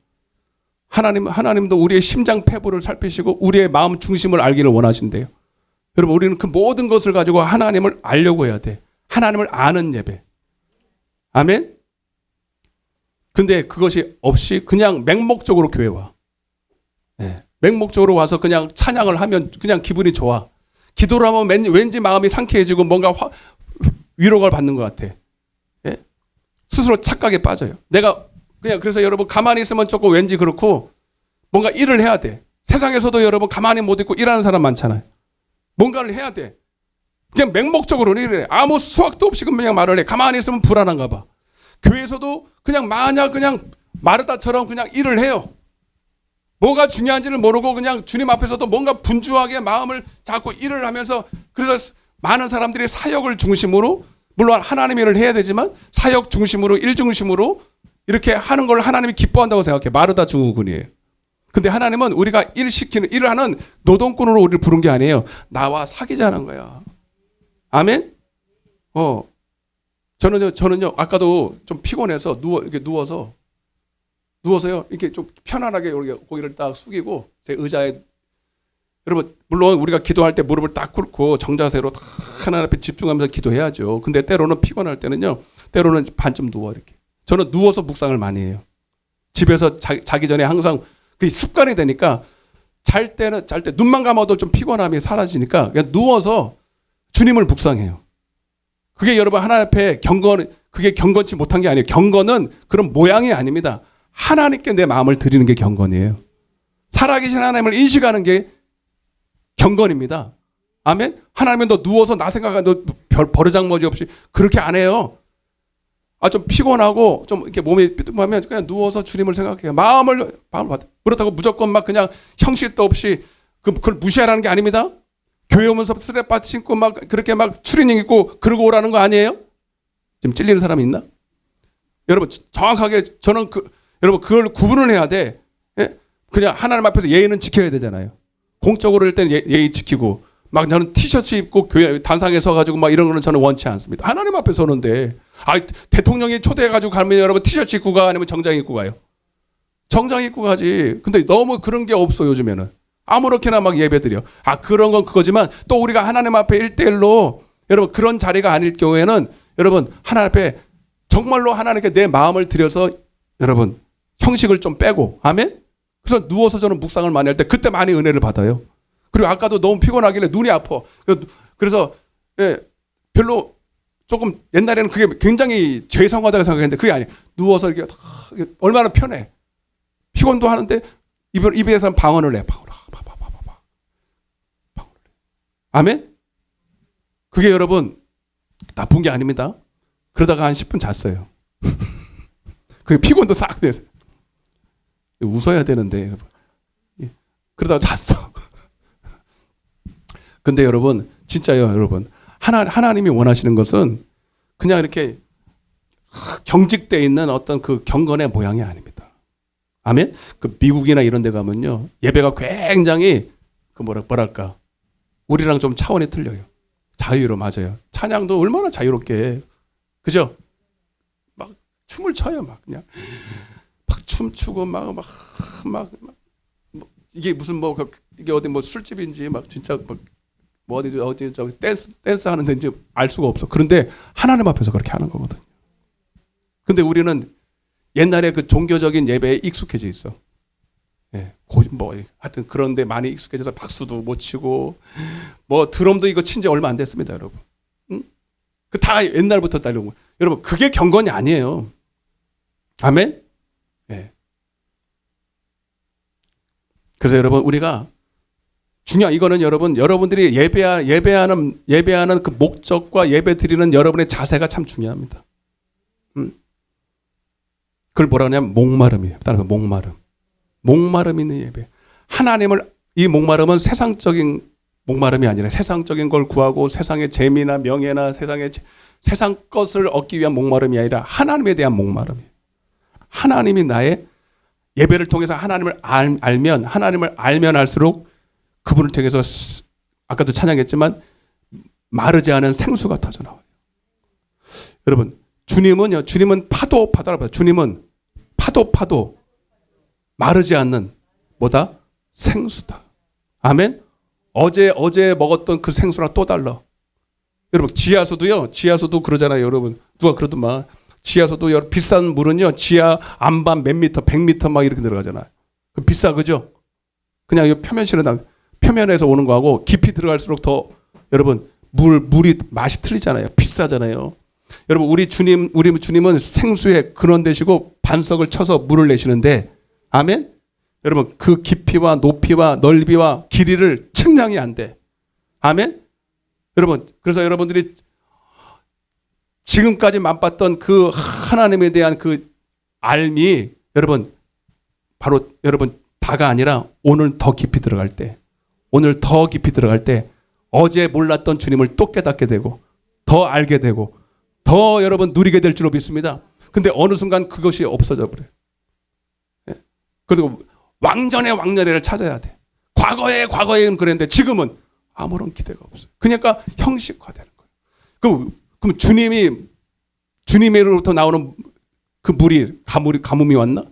하나님도 우리의 심장 폐부를 살피시고 우리의 마음 중심을 알기를 원하신대요. 여러분 우리는 그 모든 것을 가지고 하나님을 알려고 해야 돼. 하나님을 아는 예배. 아멘? 근데 그것이 없이 그냥 맹목적으로 교회 와. 네. 맹목적으로 와서 그냥 찬양을 하면 그냥 기분이 좋아. 기도를 하면 왠지 마음이 상쾌해지고 뭔가 위로가 받는 것 같아. 예? 스스로 착각에 빠져요. 내가 그냥 그래서 여러분 가만히 있으면 조금 왠지 그렇고 뭔가 일을 해야 돼. 세상에서도 여러분 가만히 못 있고 일하는 사람 많잖아요. 뭔가를 해야 돼. 그냥 맹목적으로 일을 해. 아무 수학도 없이 그냥 말을 해. 가만히 있으면 불안한가 봐. 교회에서도 그냥 마냥 그냥 마르다처럼 그냥 일을 해요. 뭐가 중요한지를 모르고 그냥 주님 앞에서도 뭔가 분주하게 마음을 잡고 일을 하면서 그래서 많은 사람들이 사역을 중심으로 물론 하나님 일을 해야 되지만 사역 중심으로 일 중심으로 이렇게 하는 걸 하나님이 기뻐한다고 생각해. 마르다 증후군이에요. 근데 하나님은 우리가 일을 하는 노동꾼으로 우리를 부른 게 아니에요. 나와 사귀자는 거야. 아멘? 저는요 아까도 좀 피곤해서 이렇게 누워서요 이렇게 좀 편안하게 고개를 딱 숙이고 제 의자에 여러분 물론 우리가 기도할 때 무릎을 딱 꿇고 정자세로 딱 하나님 앞에 집중하면서 기도해야죠. 근데 때로는 피곤할 때는요 때로는 반쯤 누워 이렇게. 저는 누워서 묵상을 많이 해요. 집에서 자기 전에 항상 그게 습관이 되니까 잘 때 눈만 감아도 좀 피곤함이 사라지니까 그냥 누워서 주님을 묵상해요. 그게 여러분 하나님 앞에 그게 경건치 못한 게 아니에요. 경건은 그런 모양이 아닙니다. 하나님께 내 마음을 드리는 게 경건이에요. 살아계신 하나님을 인식하는 게 경건입니다. 아멘? 하나님은 너 누워서 나 생각하는 너 버르장머리 없이 그렇게 안 해요. 좀 피곤하고 좀 이렇게 몸이 삐뚤하면 그냥 누워서 주님을 생각해요. 마음을 받아. 그렇다고 무조건 막 그냥 형식도 없이 그걸 무시하라는 게 아닙니다. 교회 오면서 스레바트 신고 막 그렇게 막 추리닝 입고 그러고 오라는 거 아니에요? 지금 찔리는 사람이 있나? 여러분 정확하게 저는 여러분 그걸 구분을 해야 돼. 예? 그냥 하나님 앞에서 예의는 지켜야 되잖아요. 공적으로 할 때는 예의 지키고 막 저는 티셔츠 입고 교회 단상에 서가지고 막 이런 거는 저는 원치 않습니다. 하나님 앞에 서는데 대통령이 초대해가지고 가면 여러분 티셔츠 입고 가 아니면 정장 입고 가요? 정장 입고 가지. 근데 너무 그런 게 없어 요즘에는. 아무렇게나 막 예배드려. 그런 건 그거지만 또 우리가 하나님 앞에 1대1로 여러분 그런 자리가 아닐 경우에는 여러분 하나님 앞에 정말로 하나님께 내 마음을 들여서 여러분 형식을 좀 빼고 아멘? 그래서 누워서 저는 묵상을 많이 할 때 그때 많이 은혜를 받아요. 그리고 아까도 너무 피곤하길래 눈이 아파. 그래서 별로 조금 옛날에는 그게 굉장히 죄송하다고 생각했는데 그게 아니에요. 누워서 이렇게 얼마나 편해. 피곤도 하는데 입에서 방언을 내. 아멘? 그게 여러분 나쁜 게 아닙니다. 그러다가 한 10분 잤어요. 그게 피곤도 싹 돼서 웃어야 되는데 여러분. 그러다가 잤어. 근데 여러분 진짜요 여러분 하나님이 원하시는 것은 그냥 이렇게 경직되어 있는 어떤 그 경건의 모양이 아닙니다. 아멘? 그 미국이나 이런 데 가면요 예배가 굉장히 그 뭐랄까 우리랑 좀 차원이 틀려요. 자유로 맞아요. 찬양도 얼마나 자유롭게 그죠? 막 춤을 춰요. 막 그냥 막 춤추고 막 이게 무슨 뭐 이게 어디 뭐 술집인지 막 진짜 뭐 어디 저기 댄스 하는 데인지 알 수가 없어. 그런데 하나님 앞에서 그렇게 하는 거거든. 근데 우리는 옛날에 그 종교적인 예배에 익숙해져 있어. 예, 뭐 하여튼 그런데 많이 익숙해져서 박수도 못 치고 뭐 드럼도 이거 친 지 얼마 안 됐습니다, 여러분. 응? 그 다 옛날부터 따르고. 여러분 그게 경건이 아니에요. 아멘. 예. 그래서 여러분 우리가 중요한 이거는 여러분들이 예배하는 그 목적과 예배 드리는 여러분의 자세가 참 중요합니다. 그걸 뭐라 하냐면 목마름이에요. 따라서 목마름 있는 예배. 하나님을 이 목마름은 세상적인 목마름이 아니라 세상적인 걸 구하고 세상의 재미나 명예나 세상 것을 얻기 위한 목마름이 아니라 하나님에 대한 목마름이에요. 하나님이 나의 예배를 통해서 하나님을 알면 알수록 그분을 통해서 아까도 찬양했지만 마르지 않은 생수가 터져 나와요. 여러분 주님은 파도라고 주님은 파도 마르지 않는 뭐다? 생수다. 아멘. 어제 먹었던 그 생수랑 또 달라. 여러분 지하수도 그러잖아요. 여러분 누가 그러더만 지하수도 비싼 물은요 지하 안반 몇 미터 100미터 막 이렇게 들어가잖아요. 비싸 그죠? 그냥 이 표면에서 오는 거하고 깊이 들어갈수록 더 여러분 물이 맛이 틀리잖아요. 비싸잖아요. 여러분 우리 주님은 생수의 근원 되시고 반석을 쳐서 물을 내시는데 아멘. 여러분 그 깊이와 높이와 넓이와 길이를 측량이 안 돼. 아멘. 여러분 그래서 여러분들이 지금까지 맛봤던 그 하나님에 대한 그 알미 여러분 바로 여러분 다가 아니라 오늘 더 깊이 들어갈 때 어제 몰랐던 주님을 또 깨닫게 되고 더 알게 되고 더 여러분 누리게 될 줄로 믿습니다. 근데 어느 순간 그것이 없어져 버려요. 그리고 왕전의 왕년회를 찾아야 돼. 과거에는 그랬는데 지금은 아무런 기대가 없어요. 그러니까 형식화되는 거예요. 그럼 주님으로부터 나오는 그 가뭄이 왔나?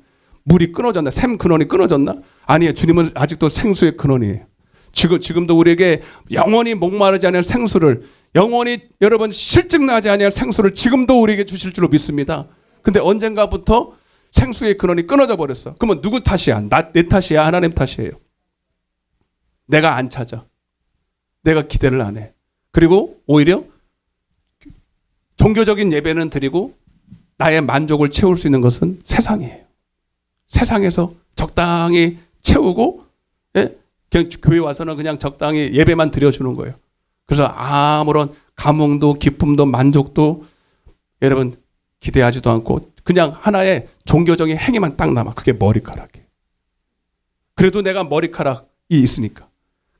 물이 끊어졌나? 샘 근원이 끊어졌나? 아니에요. 주님은 아직도 생수의 근원이에요. 지금도 우리에게 영원히 목마르지 않을 생수를 영원히 여러분 실증나지 않을 생수를 지금도 우리에게 주실 줄로 믿습니다. 근데 언젠가부터 생수의 근원이 끊어져 버렸어. 그러면 누구 탓이야? 내 탓이야? 하나님 탓이에요. 내가 안 찾아. 내가 기대를 안 해. 그리고 오히려 종교적인 예배는 드리고 나의 만족을 채울 수 있는 것은 세상이에요. 세상에서 적당히 채우고 그냥 교회 와서는 그냥 적당히 예배만 드려주는 거예요. 그래서 아무런 감흥도 기쁨도 만족도 여러분 기대하지도 않고 그냥 하나의 종교적인 행위만 딱 남아. 그게 머리카락이에요. 그래도 내가 머리카락이 있으니까.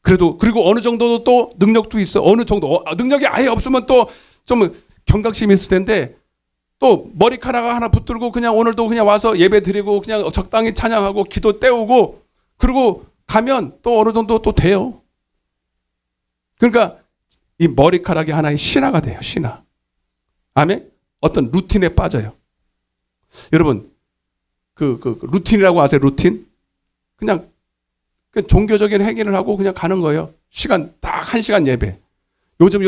그리고 어느 정도도 또 능력도 있어. 어느 정도 능력이 아예 없으면 또 좀 경각심이 있을 텐데 또 머리카락 하나 붙들고 그냥 오늘도 그냥 와서 예배 드리고 그냥 적당히 찬양하고 기도 때우고 그리고 가면 또 어느 정도 또 돼요. 그러니까 이 머리카락이 하나의 신화가 돼요. 신화. 아멘. 어떤 루틴에 빠져요. 여러분 그 루틴이라고 아세요? 루틴? 그냥 종교적인 행위를 하고 그냥 가는 거예요. 시간 딱 1시간 예배. 요즘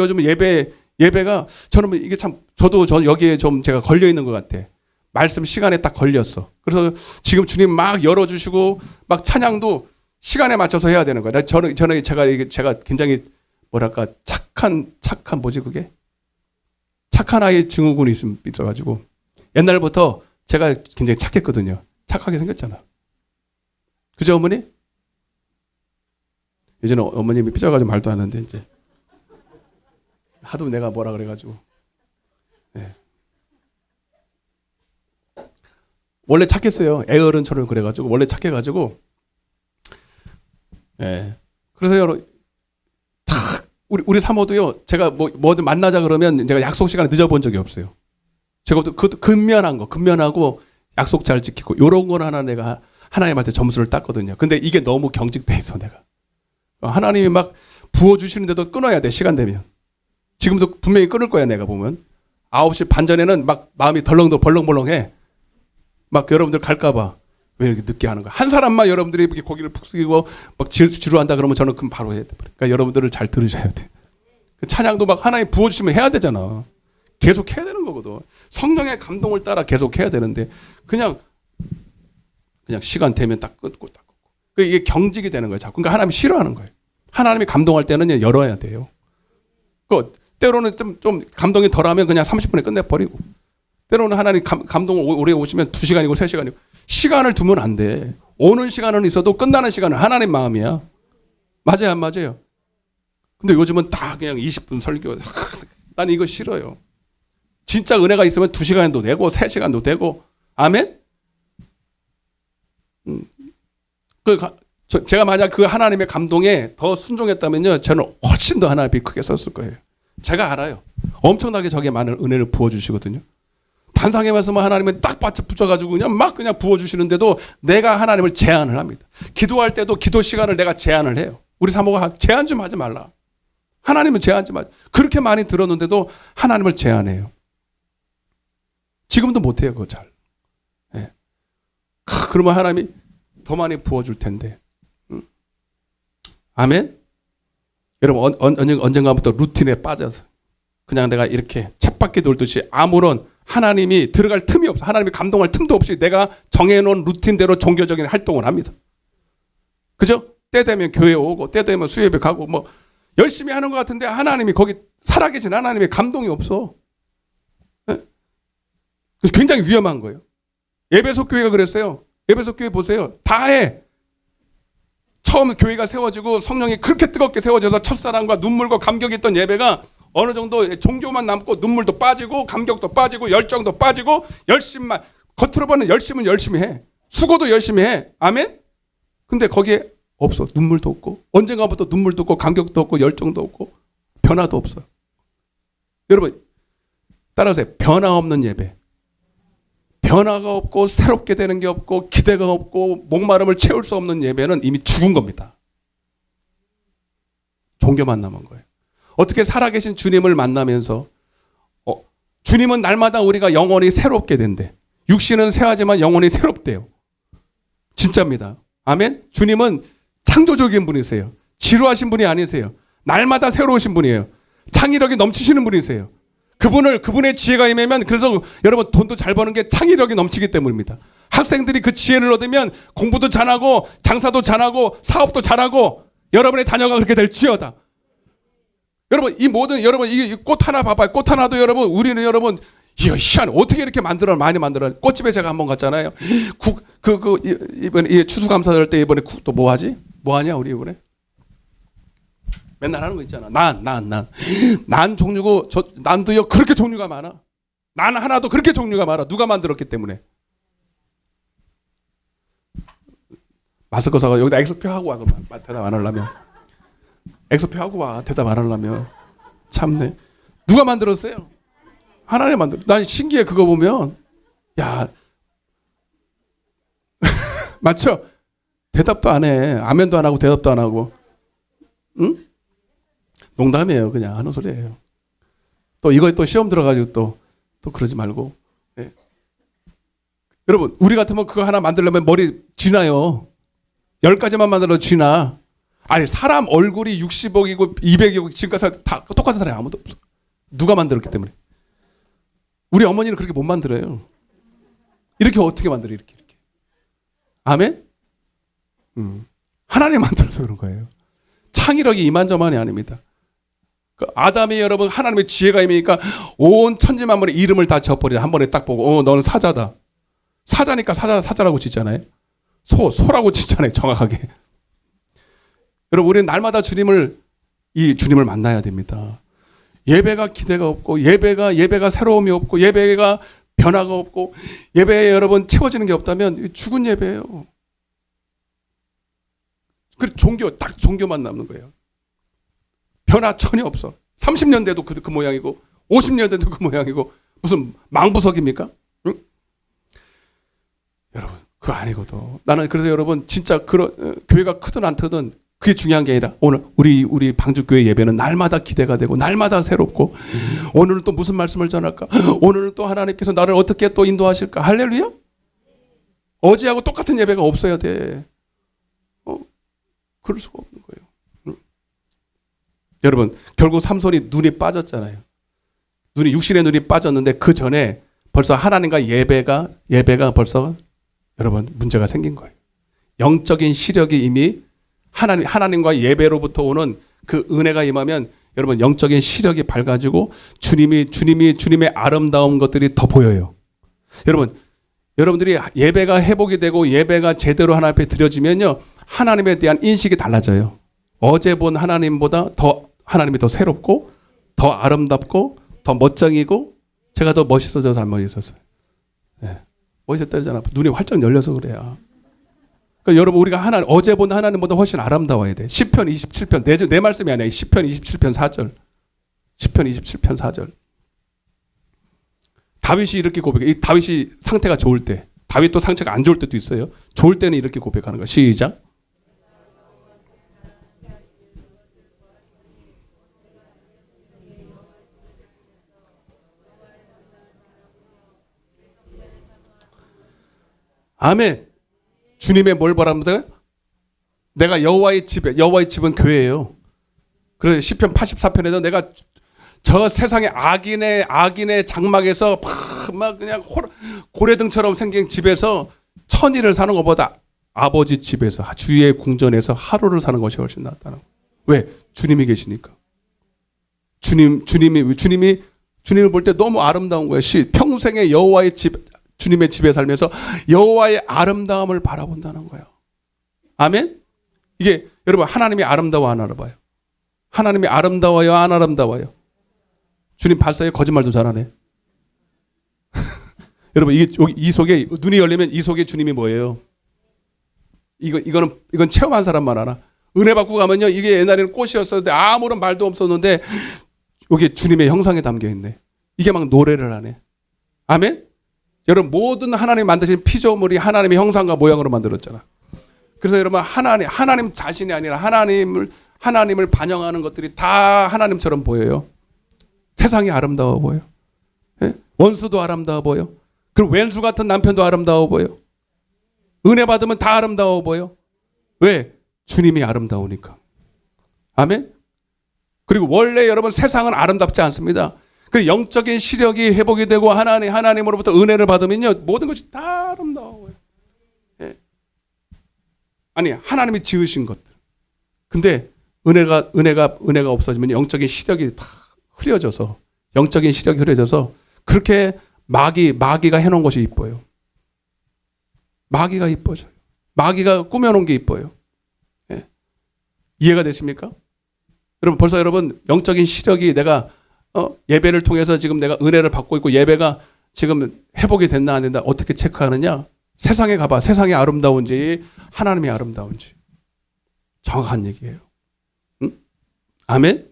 예배가 저는 이게 참 저도 여기에 좀 제가 걸려 있는 것 같아. 말씀 시간에 딱 걸렸어. 그래서 지금 주님 막 열어주시고 막 찬양도 시간에 맞춰서 해야 되는 거예요. 저는 제가 굉장히 뭐랄까 착한 뭐지 그게 착한 아이 증후군이 있어가지고 옛날부터 제가 굉장히 착했거든요. 착하게 생겼잖아. 그죠 어머니? 예전에 어머님이 삐져가지고 말도 안 하는데 이제 하도 내가 뭐라 그래가지고 네. 원래 착했어요. 애어른처럼 그래가지고 원래 착해가지고 네. 그래서 여러분 우리 사모도요. 제가 뭐든 만나자 그러면 제가 약속 시간에 늦어본 적이 없어요. 제가 그 근면하고 약속 잘 지키고 이런 건 하나 내가 하나님한테 점수를 땄거든요. 근데 이게 너무 경직돼 있어 내가. 하나님이 막 부어주시는데도 끊어야 돼 시간 되면. 지금도 분명히 끊을 거야 내가 보면. 9시 반 전에는 막 마음이 벌렁벌렁해. 막 여러분들 갈까봐 왜 이렇게 늦게 하는 거야? 한 사람만 여러분들이 이렇게 고기를 푹 숙이고 막 지루한다 그러면 저는 그럼 바로 해야 돼. 그러니까 여러분들을 잘 들으셔야 돼. 그 찬양도 막 하나님 부어주시면 해야 되잖아. 계속 해야 되는 거거든. 성령의 감동을 따라 계속 해야 되는데 그냥 시간 되면 딱 끊고 딱 끊고. 이게 경직이 되는 거예요. 자꾸. 그러니까 하나님이 싫어하는 거예요. 하나님이 감동할 때는 열어야 돼요. 그 때로는 좀 감동이 덜하면 그냥 30분에 끝내버리고, 때로는 하나님 감동을 오래 오시면 2시간이고 3시간이고 시간을 두면 안 돼. 오는 시간은 있어도 끝나는 시간은 하나님 마음이야. 맞아요, 안 맞아요? 근데 요즘은 다 그냥 20분 설교. 난 이거 싫어요. 진짜 은혜가 있으면 2시간도 되고 3시간도 되고. 아멘? 제가 만약 그 하나님의 감동에 더 순종했다면요, 저는 훨씬 더 하나님이 크게 썼을 거예요. 제가 알아요. 엄청나게 저게 많은 은혜를 부어주시거든요. 단상의 말씀은 하나님은 딱 붙여가지고 그냥 부어주시는데도 내가 하나님을 제한을 합니다. 기도할 때도 기도 시간을 내가 제한을 해요. 우리 사모가 제한 좀 하지 말라. 하나님은 제한 좀 하지. 그렇게 많이 들었는데도 하나님을 제한해요. 지금도 못해요, 그거 잘. 네. 그러면 하나님이 더 많이 부어줄 텐데. 아멘? 여러분, 언젠가부터 루틴에 빠져서 그냥 내가 이렇게 쳇바퀴 돌듯이 아무런 하나님이 들어갈 틈이 없어. 하나님이 감동할 틈도 없이 내가 정해놓은 루틴대로 종교적인 활동을 합니다. 그죠? 때 되면 교회 오고 때 되면 수예배 가고 뭐 열심히 하는 것 같은데 하나님이 거기 살아계신 하나님의 감동이 없어. 네? 그래서 굉장히 위험한 거예요. 에베소 교회가 그랬어요. 에베소 교회 보세요. 다 해. 처음 교회가 세워지고 성령이 그렇게 뜨겁게 세워져서 첫사랑과 눈물과 감격이 있던 예배가 어느 정도 종교만 남고 눈물도 빠지고 감격도 빠지고 열정도 빠지고 열심만, 겉으로 보는 열심은 열심히 해. 수고도 열심히 해. 아멘? 근데 거기에 없어. 눈물도 없고 언젠가부터 눈물도 없고 감격도 없고 열정도 없고 변화도 없어. 여러분 따라하세요. 변화 없는 예배. 변화가 없고 새롭게 되는 게 없고 기대가 없고 목마름을 채울 수 없는 예배는 이미 죽은 겁니다. 종교만 남은 거예요. 어떻게 살아계신 주님을 만나면서 주님은 날마다 우리가 영원히 새롭게 된대. 육신은 새하지만 영원히 새롭대요. 진짜입니다. 아멘? 주님은 창조적인 분이세요. 지루하신 분이 아니세요. 날마다 새로우신 분이에요. 창의력이 넘치시는 분이세요. 그분의 지혜가 임하면, 그래서 여러분 돈도 잘 버는 게 창의력이 넘치기 때문입니다. 학생들이 그 지혜를 얻으면 공부도 잘하고 장사도 잘하고 사업도 잘하고 여러분의 자녀가 그렇게 될지어다. 여러분 이 모든 여러분 이 꽃 하나 봐봐요. 꽃 하나도 여러분 우리는 여러분 희한 어떻게 이렇게 많이 만들어. 꽃집에 제가 한번 갔잖아요. 이번에 추수감사절 때 이번에 또 뭐 하지? 뭐 하냐 우리 이번에? 맨날 하는 거 있잖아. 난 종류고 난도요 그렇게 종류가 많아. 난 하나도 그렇게 종류가 많아. 누가 만들었기 때문에. 마스크 사가 여기다 엑스표 하고 와. 그러면 대답 안 하려면. 엑스표 하고 와. 대답 안 하려면. 참네. 누가 만들었어요? 하나님 만들었어. 난 신기해. 그거 보면 야 맞죠? 대답도 안 해. 아멘도 안 하고 대답도 안 하고. 응? 농담이에요. 그냥 하는 소리예요. 또 이거 또 시험 들어가지고 또 그러지 말고. 네. 여러분 우리 같으면 그거 하나 만들려면 머리 쥐나요. 10가지만 만들어도 쥐나. 아니 사람 얼굴이 60억이고 200억이고 지금까지 다 똑같은 사람이 아무도 없어. 누가 만들었기 때문에. 우리 어머니는 그렇게 못 만들어요. 이렇게 어떻게 만들어 이렇게. 아멘? 하나님 만들어서 그런 거예요. 창의력이 이만저만이 아닙니다. 아담이 여러분 하나님의 지혜가 임하니까 온 천지만물의 이름을 다 지어버리자. 한 번에 딱 보고 너는 사자다. 사자니까 사자라고 짓잖아요. 소라고 짓잖아요. 정확하게. 여러분 우리는 날마다 주님을 만나야 됩니다. 예배가 기대가 없고 예배가 새로움이 없고 예배가 변화가 없고 예배에 여러분 채워지는 게 없다면 죽은 예배예요. 그 종교만 남는 거예요. 변화 전혀 없어. 30년 돼도 그 모양이고 50년 돼도 그 모양이고 무슨 망부석입니까? 응? 여러분 그거 아니거든. 나는 그래서 여러분 진짜 교회가 크든 안 크든 그게 중요한 게 아니라 오늘 우리 방주교회 예배는 날마다 기대가 되고 날마다 새롭고 오늘은 또 무슨 말씀을 전할까? 오늘은 또 하나님께서 나를 어떻게 또 인도하실까? 할렐루야? 어제하고 똑같은 예배가 없어야 돼. 그럴 수가 없는 거예요. 여러분, 결국 삼손이 눈이 빠졌잖아요. 육신의 눈이 빠졌는데 그 전에 벌써 하나님과 예배가 벌써 여러분 문제가 생긴 거예요. 영적인 시력이 이미 하나님과 예배로부터 오는 그 은혜가 임하면 여러분 영적인 시력이 밝아지고 주님의 아름다운 것들이 더 보여요. 여러분들이 예배가 회복이 되고 예배가 제대로 하나님 앞에 드려지면요, 하나님에 대한 인식이 달라져요. 어제 본 하나님보다 더 하나님이 더 새롭고 더 아름답고 더 멋쟁이고 제가 더 멋있어져서 한 번 있었어요. 네. 멋있었다잖아. 눈이 활짝 열려서 그래요. 그러니까 여러분, 우리가 어제 본 하나님보다 훨씬 아름다워야 돼. 시편 27편 내 말씀이 아니에요. 시편 27편 4절. 시편 27편 4절. 다윗이 이렇게 고백해. 이 다윗이 상태가 좋을 때, 다윗도 상태가 안 좋을 때도 있어요. 좋을 때는 이렇게 고백하는 거예요. 시작. 아멘. 주님의 뭘 바랍니다? 내가 여호와의 집은 교회예요. 그래서 시편 84편에도 내가 저 세상의 악인의 장막에서 막 그냥 고래등처럼 생긴 집에서 천일을 사는 것보다 아버지 집에서 주의 궁전에서 하루를 사는 것이 훨씬 낫다는 거예요. 왜? 주님이 계시니까. 주님을 볼 때 너무 아름다운 거예요. 평생의 여호와의 주님의 집에 살면서 여호와의 아름다움을 바라본다는 거예요. 아멘? 이게 여러분, 하나님이 아름다워 안 아름다워요? 하나님이 아름다워요 안 아름다워요? 주님 봤어요? 거짓말도 잘하네. 여러분, 이 속에 눈이 열리면 이 속에 주님이 뭐예요? 이건 체험한 사람만 알아. 은혜 받고 가면요, 이게 옛날에는 꽃이었었는데 아무런 말도 없었는데 여기 주님의 형상이 담겨 있네. 이게 막 노래를 하네. 아멘? 여러분, 모든 하나님 만드신 피조물이 하나님의 형상과 모양으로 만들었잖아. 그래서 여러분, 하나님 자신이 아니라 하나님을 반영하는 것들이 다 하나님처럼 보여요. 세상이 아름다워 보여. 예? 원수도 아름다워 보여. 그리고 왼수 같은 남편도 아름다워 보여. 은혜 받으면 다 아름다워 보여. 왜? 주님이 아름다우니까. 아멘? 그리고 원래 여러분, 세상은 아름답지 않습니다. 그 영적인 시력이 회복이 되고 하나님으로부터 은혜를 받으면요, 모든 것이 다 아름다워요. 예. 아니, 하나님이 지으신 것들. 근데 은혜가 없어지면 영적인 시력이 다 흐려져서, 영적인 시력이 흐려져서 그렇게 마귀가 해놓은 것이 이뻐요. 마귀가 이뻐져요. 마귀가 꾸며놓은 게 이뻐요. 예. 이해가 되십니까? 벌써 여러분, 영적인 시력이 내가 예배를 통해서 지금 내가 은혜를 받고 있고 예배가 지금 회복이 됐나 안 됐나 어떻게 체크하느냐? 세상에 가봐. 세상이 아름다운지 하나님이 아름다운지. 정확한 얘기예요. 응? 아멘?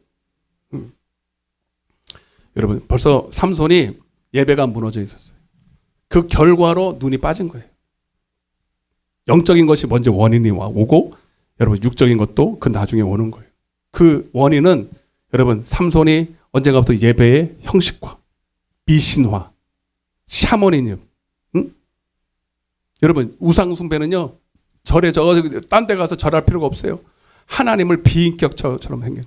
여러분, 벌써 삼손이 예배가 무너져 있었어요. 그 결과로 눈이 빠진 거예요. 영적인 것이 먼저 원인이 오고 여러분, 육적인 것도 그 나중에 오는 거예요. 그 원인은 여러분, 삼손이 언젠가부터 예배의 형식화, 미신화, 샤머니즘. 응? 여러분, 우상 숭배는요, 딴 데 가서 절할 필요가 없어요. 하나님을 비인격처럼 생긴 거예요.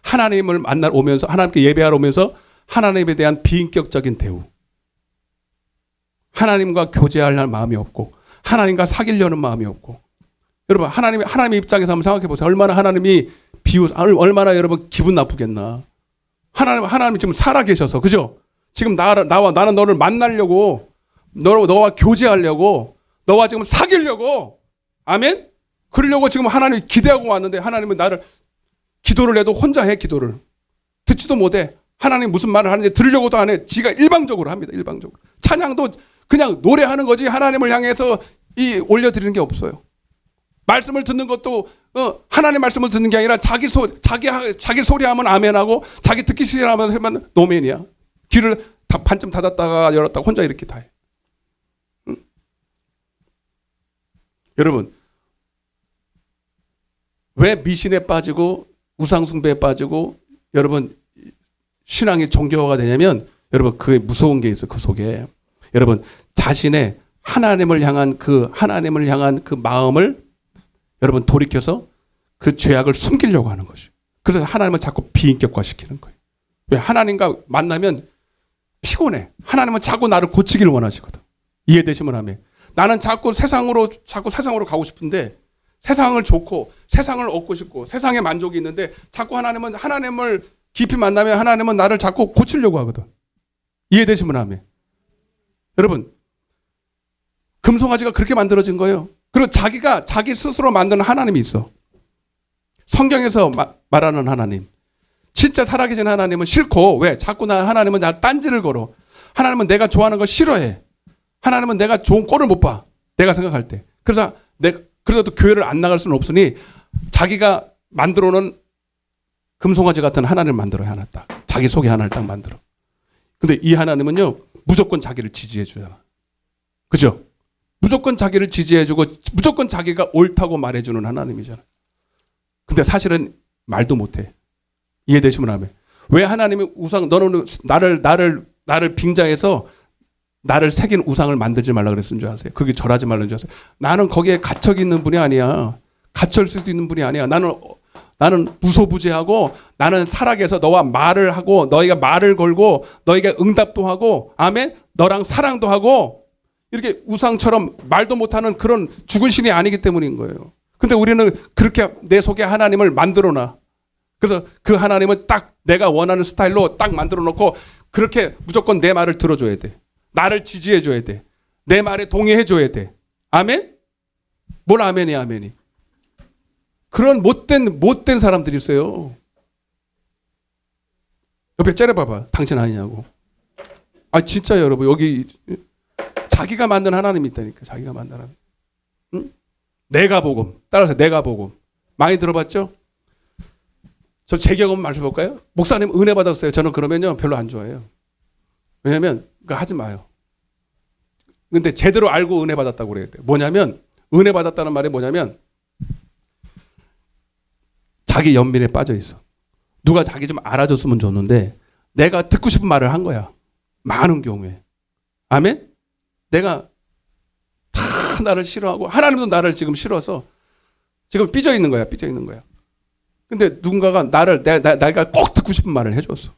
하나님을 만나러 오면서, 하나님께 예배하러 오면서 하나님에 대한 비인격적인 대우. 하나님과 교제할 마음이 없고, 하나님과 사귀려는 마음이 없고. 여러분, 하나님의 입장에서 한번 생각해 보세요. 얼마나 여러분 기분 나쁘겠나. 하나님이 지금 살아계셔서, 그죠? 지금 나는 너를 만나려고, 너와 교제하려고, 너와 지금 사귀려고, 아멘? 그러려고 지금 하나님이 기대하고 왔는데, 하나님은 나를 기도를 해도 혼자 해, 기도를. 듣지도 못해. 하나님 무슨 말을 하는지 들으려고도 안 해. 지가 일방적으로 합니다, 일방적으로. 찬양도 그냥 노래하는 거지, 하나님을 향해서 올려드리는 게 없어요. 말씀을 듣는 것도 하나님 말씀을 듣는 게 아니라 자기 소리 하면 아멘하고 자기 듣기 싫어하면 노멘이야. 귀를 반쯤 닫았다가 열었다가 혼자 이렇게 다 해. 응? 여러분, 왜 미신에 빠지고 우상숭배에 빠지고 여러분 신앙이 정교화가 되냐면 여러분, 그게 무서운 게 있어요. 그 속에 여러분, 자신의 하나님을 향한 그 마음을 여러분 돌이켜서 그 죄악을 숨기려고 하는 것이에요. 그래서 하나님을 자꾸 비인격화시키는 거예요. 왜? 하나님과 만나면 피곤해. 하나님은 자꾸 나를 고치기를 원하시거든. 이해되시면 하면. 나는 자꾸 세상으로 가고 싶은데 세상을 좋고 세상을 얻고 싶고 세상에 만족이 있는데 자꾸 하나님을 깊이 만나면 하나님은 나를 자꾸 고치려고 하거든. 이해되시면 하면. 여러분, 금송아지가 그렇게 만들어진 거예요. 그리고 자기 스스로 만드는 하나님이 있어. 성경에서 말하는 하나님. 진짜 살아계신 하나님은 싫고, 왜? 자꾸 하나님은 나 딴지를 걸어. 하나님은 내가 좋아하는 거 싫어해. 하나님은 내가 좋은 꼴을 못 봐. 내가 생각할 때. 그래도 교회를 안 나갈 수는 없으니 자기가 만들어 놓은 금송아지 같은 하나님을 만들어요. 하나 딱. 자기 속에 하나를 딱 만들어. 근데 이 하나님은요, 무조건 자기를 지지해 주잖아. 그죠? 무조건 자기를 지지해 주고 무조건 자기가 옳다고 말해 주는 하나님이잖아. 근데 사실은 말도 못 해. 이해되시면 하면. 왜 하나님이 너는 나를 빙자해서 나를 새긴 우상을 만들지 말라 그랬은 줄 아세요? 그게 절하지 말라는 줄 아세요? 나는 거기에 갇혀 있는 분이 아니야. 갇힐 수도 있는 분이 아니야. 나는 무소부재하고 나는 살아계서 너와 말을 하고 너희가 말을 걸고 너희가 응답도 하고 아멘? 너랑 사랑도 하고 이렇게 우상처럼 말도 못하는 그런 죽은 신이 아니기 때문인 거예요. 근데 우리는 그렇게 내 속에 하나님을 만들어 놔. 그래서 그 하나님은 딱 내가 원하는 스타일로 딱 만들어 놓고 그렇게 무조건 내 말을 들어줘야 돼. 나를 지지해 줘야 돼. 내 말에 동의해 줘야 돼. 아멘? 뭘 아멘이 아멘이. 그런 못된 사람들이 있어요. 옆에 째려봐봐. 당신 아니냐고. 아 진짜 여러분 여기 자기가 만든 하나님이 있다니까. 자기가 만든 하나님. 응? 내가 복음. 따라서 내가 복음. 많이 들어봤죠? 저 제 경험 말해볼까요? 목사님 은혜 받았어요. 저는 그러면요 별로 안 좋아해요. 왜냐면 그거 하지 마요. 근데 제대로 알고 은혜 받았다고 그래야 돼. 뭐냐면 은혜 받았다는 말이 뭐냐면 자기 연민에 빠져 있어. 누가 자기 좀 알아줬으면 좋는데 내가 듣고 싶은 말을 한 거야. 많은 경우에. 아멘? 내가 다 나를 싫어하고 하나님도 나를 지금 싫어서 지금 삐져 있는 거야. 삐져 있는 거야. 근데 누군가가 내가 꼭 듣고 싶은 말을 해줬어.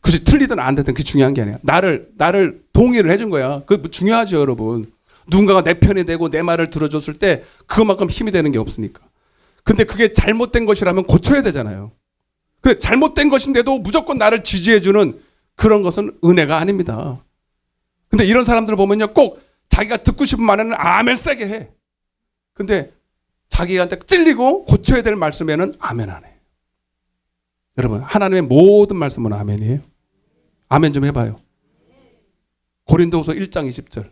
그것이 틀리든 안 되든 그게 중요한 게 아니야. 나를 동의를 해준 거야. 그거 중요하죠, 여러분. 누군가가 내 편이 되고 내 말을 들어줬을 때 그것만큼 힘이 되는 게 없으니까. 근데 그게 잘못된 것이라면 고쳐야 되잖아요. 근데 잘못된 것인데도 무조건 나를 지지해주는 그런 것은 은혜가 아닙니다. 근데 이런 사람들을 보면요, 꼭 자기가 듣고 싶은 말에는 아멘 세게 해. 근데 자기한테 찔리고 고쳐야 될 말씀에는 아멘 안 해. 여러분, 하나님의 모든 말씀은 아멘이에요. 아멘 좀 해봐요. 고린도후서 1장 20절.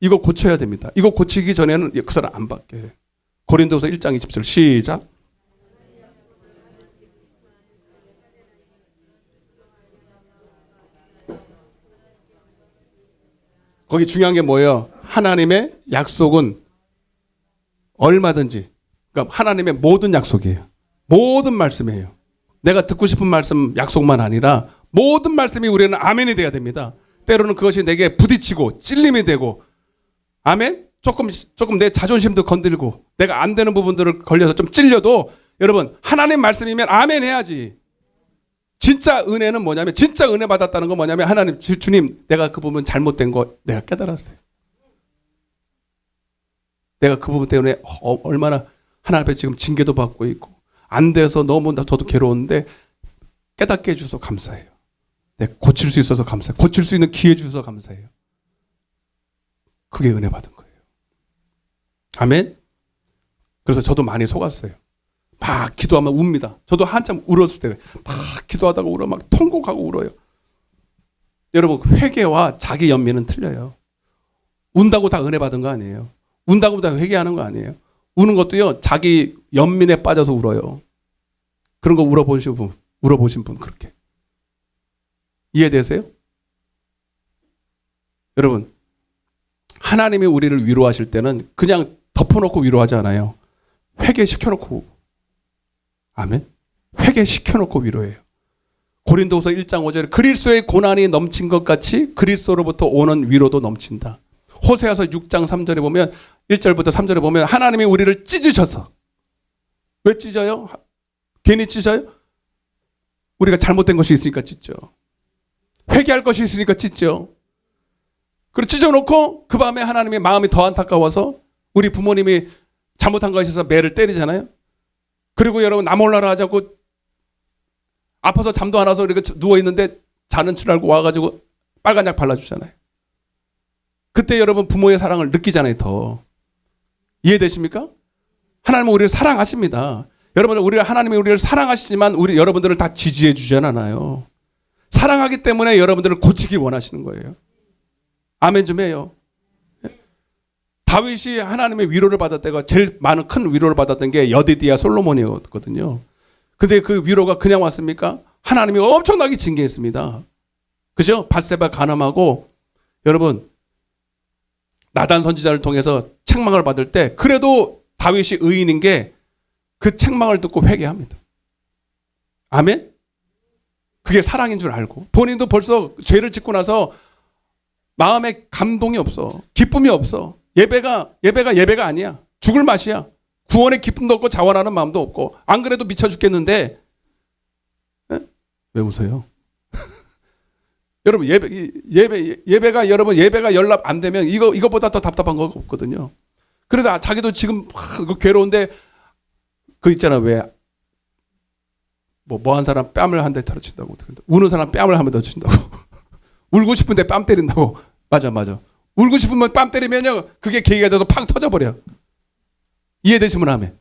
이거 고쳐야 됩니다. 이거 고치기 전에는 그 사람 안 바뀌어요. 고린도후서 1장 20절 시작. 거기 중요한 게 뭐예요? 하나님의 약속은 얼마든지, 그러니까 하나님의 모든 약속이에요. 모든 말씀이에요. 내가 듣고 싶은 말씀 약속만 아니라 모든 말씀이 우리는 아멘이 돼야 됩니다. 때로는 그것이 내게 부딪히고 찔림이 되고 아멘? 조금 내 자존심도 건들고 내가 안 되는 부분들을 걸려서 좀 찔려도 여러분 하나님 말씀이면 아멘 해야지. 진짜 은혜는 뭐냐면 진짜 은혜 받았다는 건 뭐냐면 하나님 주님 내가 그 부분 잘못된 거 내가 깨달았어요. 내가 그 부분 때문에 얼마나 하나님 앞에 지금 징계도 받고 있고 안 돼서 너무 저도 괴로운데 깨닫게 해주셔서 감사해요. 네, 고칠 수 있어서 감사해요. 고칠 수 있는 기회 주셔서 감사해요. 그게 은혜 받은 거예요. 아멘? 그래서 저도 많이 속았어요. 막 기도하면 웁니다. 저도 한참 울었을 때 막 기도하다가 울어 막 통곡하고 울어요. 여러분 회개와 자기 연민은 틀려요. 운다고 다 은혜 받은 거 아니에요. 운다고 다 회개하는 거 아니에요. 우는 것도요 자기 연민에 빠져서 울어요. 그런 거 울어보신 분 그렇게 이해되세요? 여러분 하나님이 우리를 위로하실 때는 그냥 덮어놓고 위로하지 않아요. 회개시켜놓고 아멘? 회개시켜놓고 위로해요. 고린도후서 1장 5절에 그리스도의 고난이 넘친 것 같이 그리스도로부터 오는 위로도 넘친다. 호세아서 6장 3절에 보면 1절부터 3절에 보면 하나님이 우리를 찢으셔서 왜 찢어요? 괜히 찢어요? 우리가 잘못된 것이 있으니까 찢죠. 회개할 것이 있으니까 찢죠. 그리고 찢어놓고 그 밤에 하나님의 마음이 더 안타까워서 우리 부모님이 잘못한 것이 있어서 매를 때리잖아요. 그리고 여러분 나 몰라라 하자고 아파서 잠도 안 와서 이렇게 누워있는데 자는 줄 알고 와가지고 빨간 약 발라주잖아요. 그때 여러분 부모의 사랑을 느끼잖아요. 더 이해되십니까? 하나님은 우리를 사랑하십니다. 여러분 하나님이 우리를 사랑하시지만 여러분들을 다 지지해 주지 않아요. 사랑하기 때문에 여러분들을 고치기 원하시는 거예요. 아멘 좀 해요. 다윗이 하나님의 위로를 받을 때가 제일 많은 큰 위로를 받았던 게 여디디야 솔로몬이었거든요. 근데 그 위로가 그냥 왔습니까? 하나님이 엄청나게 징계했습니다. 그죠? 밧세바 간음하고 여러분 나단 선지자를 통해서 책망을 받을 때 그래도 다윗이 의인인 게 그 책망을 듣고 회개합니다. 아멘? 그게 사랑인 줄 알고 본인도 벌써 죄를 짓고 나서 마음에 감동이 없어. 기쁨이 없어. 예배가 아니야. 죽을 맛이야. 구원의 기쁨도 없고 자원하는 마음도 없고 안 그래도 미쳐 죽겠는데 에? 왜 웃어요? 여러분 예배가 연락 안 되면 이거보다 더 답답한 거 없거든요. 그래도 자기도 지금 괴로운데 그 있잖아 왜 뭐 한 사람 뺨을 한 대 터뜨린다고 우는 사람 뺨을 한 대 터뜨린다고 울고 싶은데 뺨 때린다고 맞아 울고 싶으면 뺨 때리면요 그게 계기가 돼서 팡 터져버려. 이해되시면 하면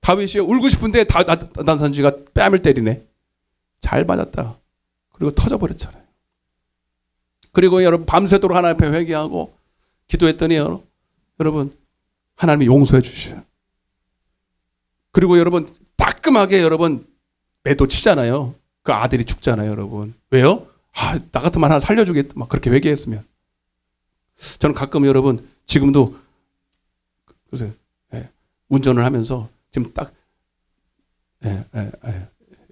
다윗이 울고 싶은데 나단 선지가 뺨을 때리네. 잘 받았다. 그리고 터져버렸잖아요. 그리고 여러분 밤새도록 하나님 앞에 회개하고 기도했더니 여러분 하나님이 용서해 주셔요. 그리고 여러분 따끔하게 여러분 매도 치잖아요. 그 아들이 죽잖아요. 여러분 왜요? 나 같으면 하나 살려주겠다 막 그렇게 회개했으면. 저는 가끔 여러분 지금도 그래서 운전을 하면서 지금 딱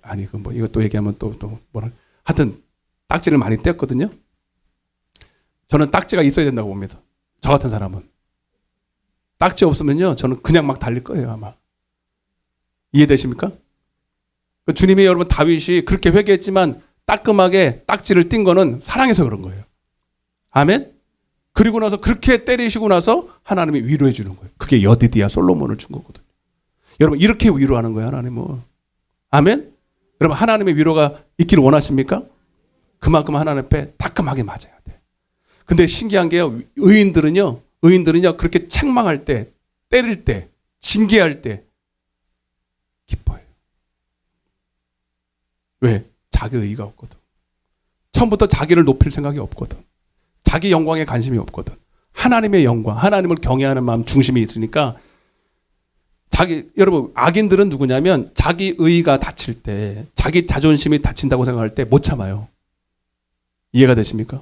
아니 그 뭐 이것도 얘기하면 또 뭐라 하여튼 딱지를 많이 떼었거든요. 저는 딱지가 있어야 된다고 봅니다. 저 같은 사람은 딱지 없으면요 저는 그냥 막 달릴 거예요 아마. 이해되십니까? 주님이 여러분 다윗이 그렇게 회개했지만 따끔하게 딱지를 띈 거는 사랑해서 그런 거예요. 아멘? 그리고 나서 그렇게 때리시고 나서 하나님이 위로해 주는 거예요. 그게 여디디야 솔로몬을 준 거거든요. 여러분 이렇게 위로하는 거예요 하나님은. 아멘? 여러분 하나님의 위로가 있기를 원하십니까? 그만큼 하나님 앞에 따끔하게 맞아야 돼. 근데 신기한 게요. 의인들은요 그렇게 책망할 때 때릴 때 징계할 때 기뻐해요. 왜? 자기 의의가 없거든. 처음부터 자기를 높일 생각이 없거든. 자기 영광에 관심이 없거든. 하나님의 영광, 하나님을 경외하는 마음 중심이 있으니까 여러분 악인들은 누구냐면 자기 의의가 다칠 때 자기 자존심이 다친다고 생각할 때 못 참아요. 이해가 되십니까?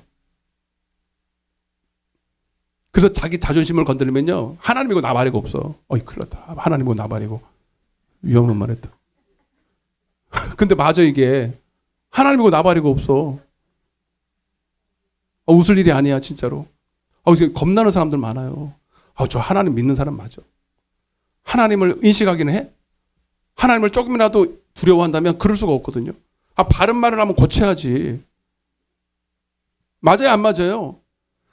그래서 자기 자존심을 건드리면요 하나님이고 나발이고 없어. 큰일 났다. 하나님이고 나발이고 위험한 말 했다. 근데 맞아 이게 하나님이고 나발이고 없어. 웃을 일이 아니야 진짜로. 겁나는 사람들 많아요. 저 하나님 믿는 사람 맞아. 하나님을 인식하기는 해? 하나님을 조금이라도 두려워한다면 그럴 수가 없거든요. 바른 말을 하면 고쳐야지. 맞아요 안 맞아요?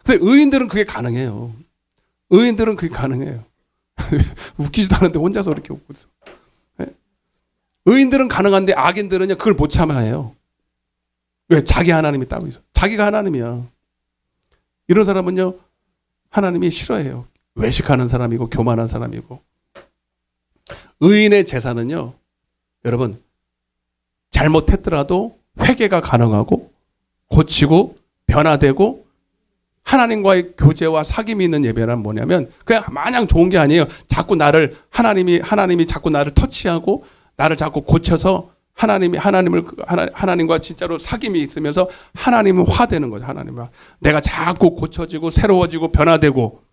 근데 의인들은 그게 가능해요. 의인들은 그게 가능해요. 웃기지도 않은데 혼자서 이렇게 웃고 있어. 의인들은 가능한데 악인들은요 그걸 못 참아해요. 왜? 자기 하나님이 따로 있어. 자기가 하나님이야. 이런 사람은요 하나님이 싫어해요. 외식하는 사람이고 교만한 사람이고. 의인의 제사는요 여러분 잘못했더라도 회개가 가능하고 고치고 변화되고 하나님과의 교제와 사귐이 있는 예배란 뭐냐면 그냥 마냥 좋은 게 아니에요. 자꾸 하나님이 자꾸 나를 터치하고 나를 자꾸 고쳐서 하나님과 진짜로 사귐이 있으면서 하나님은 화되는 거죠. 하나님과 내가 자꾸 고쳐지고 새로워지고 변화되고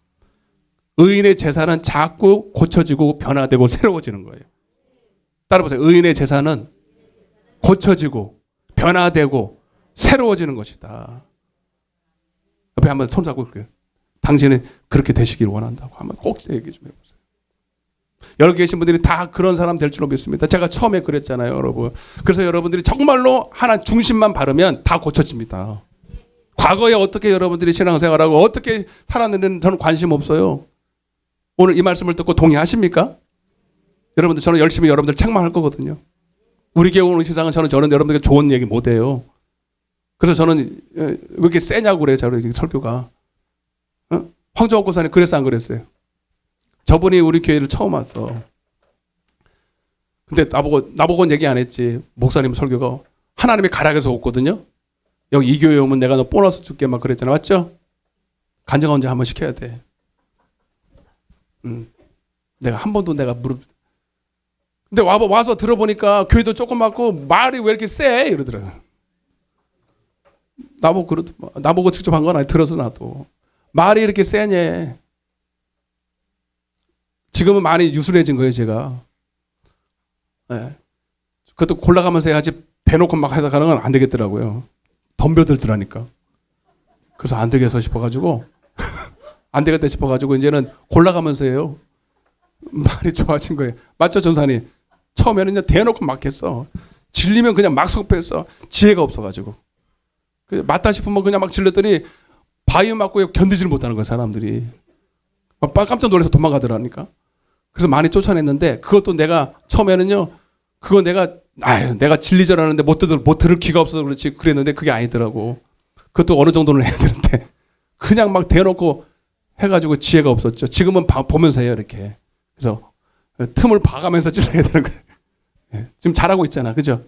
의인의 제사는 자꾸 고쳐지고 변화되고 새로워지는 거예요. 따라보세요. 의인의 제사는 고쳐지고 변화되고 새로워지는 것이다. 옆에 한번 손 잡고 그래요. 당신은 그렇게 되시길 원한다고 한번 꼭 얘기 좀 해보세요. 여기 계신 분들이 다 그런 사람 될 줄로 믿습니다. 제가 처음에 그랬잖아요, 여러분. 그래서 여러분들이 정말로 하나 중심만 바르면 다 고쳐집니다. 과거에 어떻게 여러분들이 신앙생활하고 어떻게 살았는지는 저는 관심 없어요. 오늘 이 말씀을 듣고 동의하십니까? 여러분들, 저는 열심히 여러분들 책망할 거거든요. 우리 교회 의시장은 저는 여러분들에게 좋은 얘기 못해요. 그래서 저는 왜 이렇게 세냐고 그래요, 저는 설교가. 황정옥 고사님 그랬어 안 그랬어요? 저분이 우리 교회를 처음 왔어. 근데 나보고는 얘기 안 했지. 목사님 설교가 하나님의 가락에서 왔거든요. 여기 이 교회 오면 내가 너 보너스 줄게 막 그랬잖아, 맞죠? 간증 언제 한번 시켜야 돼. 내가 한 번도 내가 근데 와서 들어보니까 교회도 조그맣고 말이 왜 이렇게 세? 이러더라고요. 나보고 직접 한 건 아니, 들어서 나도. 말이 이렇게 세냐. 지금은 많이 유순해진 거예요, 제가. 네. 그것도 골라가면서 해야지 대놓고 막 하다 가는 건 안 되겠더라고요. 덤벼들더라니까. 그래서 안 되겠어 싶어가지고 안 되겠다 싶어가지고 이제는 골라가면서 해요. 많이 좋아진 거예요. 맞죠, 전사님? 처음에는 대놓고 막 했어. 질리면 그냥 막 속배했어. 지혜가 없어가지고. 맞다 싶으면 그냥 막 질렀더니 바위 맞고 견디지를 못하는 거예요, 사람들이. 깜짝 놀라서 도망가더라니까. 그래서 많이 쫓아냈는데 그것도 내가 처음에는요, 그거 내가 진리절 하는데 못 들을 귀가 없어서 그렇지 그랬는데 그게 아니더라고. 그것도 어느 정도는 해야 되는데 그냥 막 대놓고 해가지고 지혜가 없었죠. 지금은 보면서 해요, 이렇게. 그래서 틈을 봐가면서 찔러야 되는 거예요. 예. 지금 잘하고 있잖아, 그죠?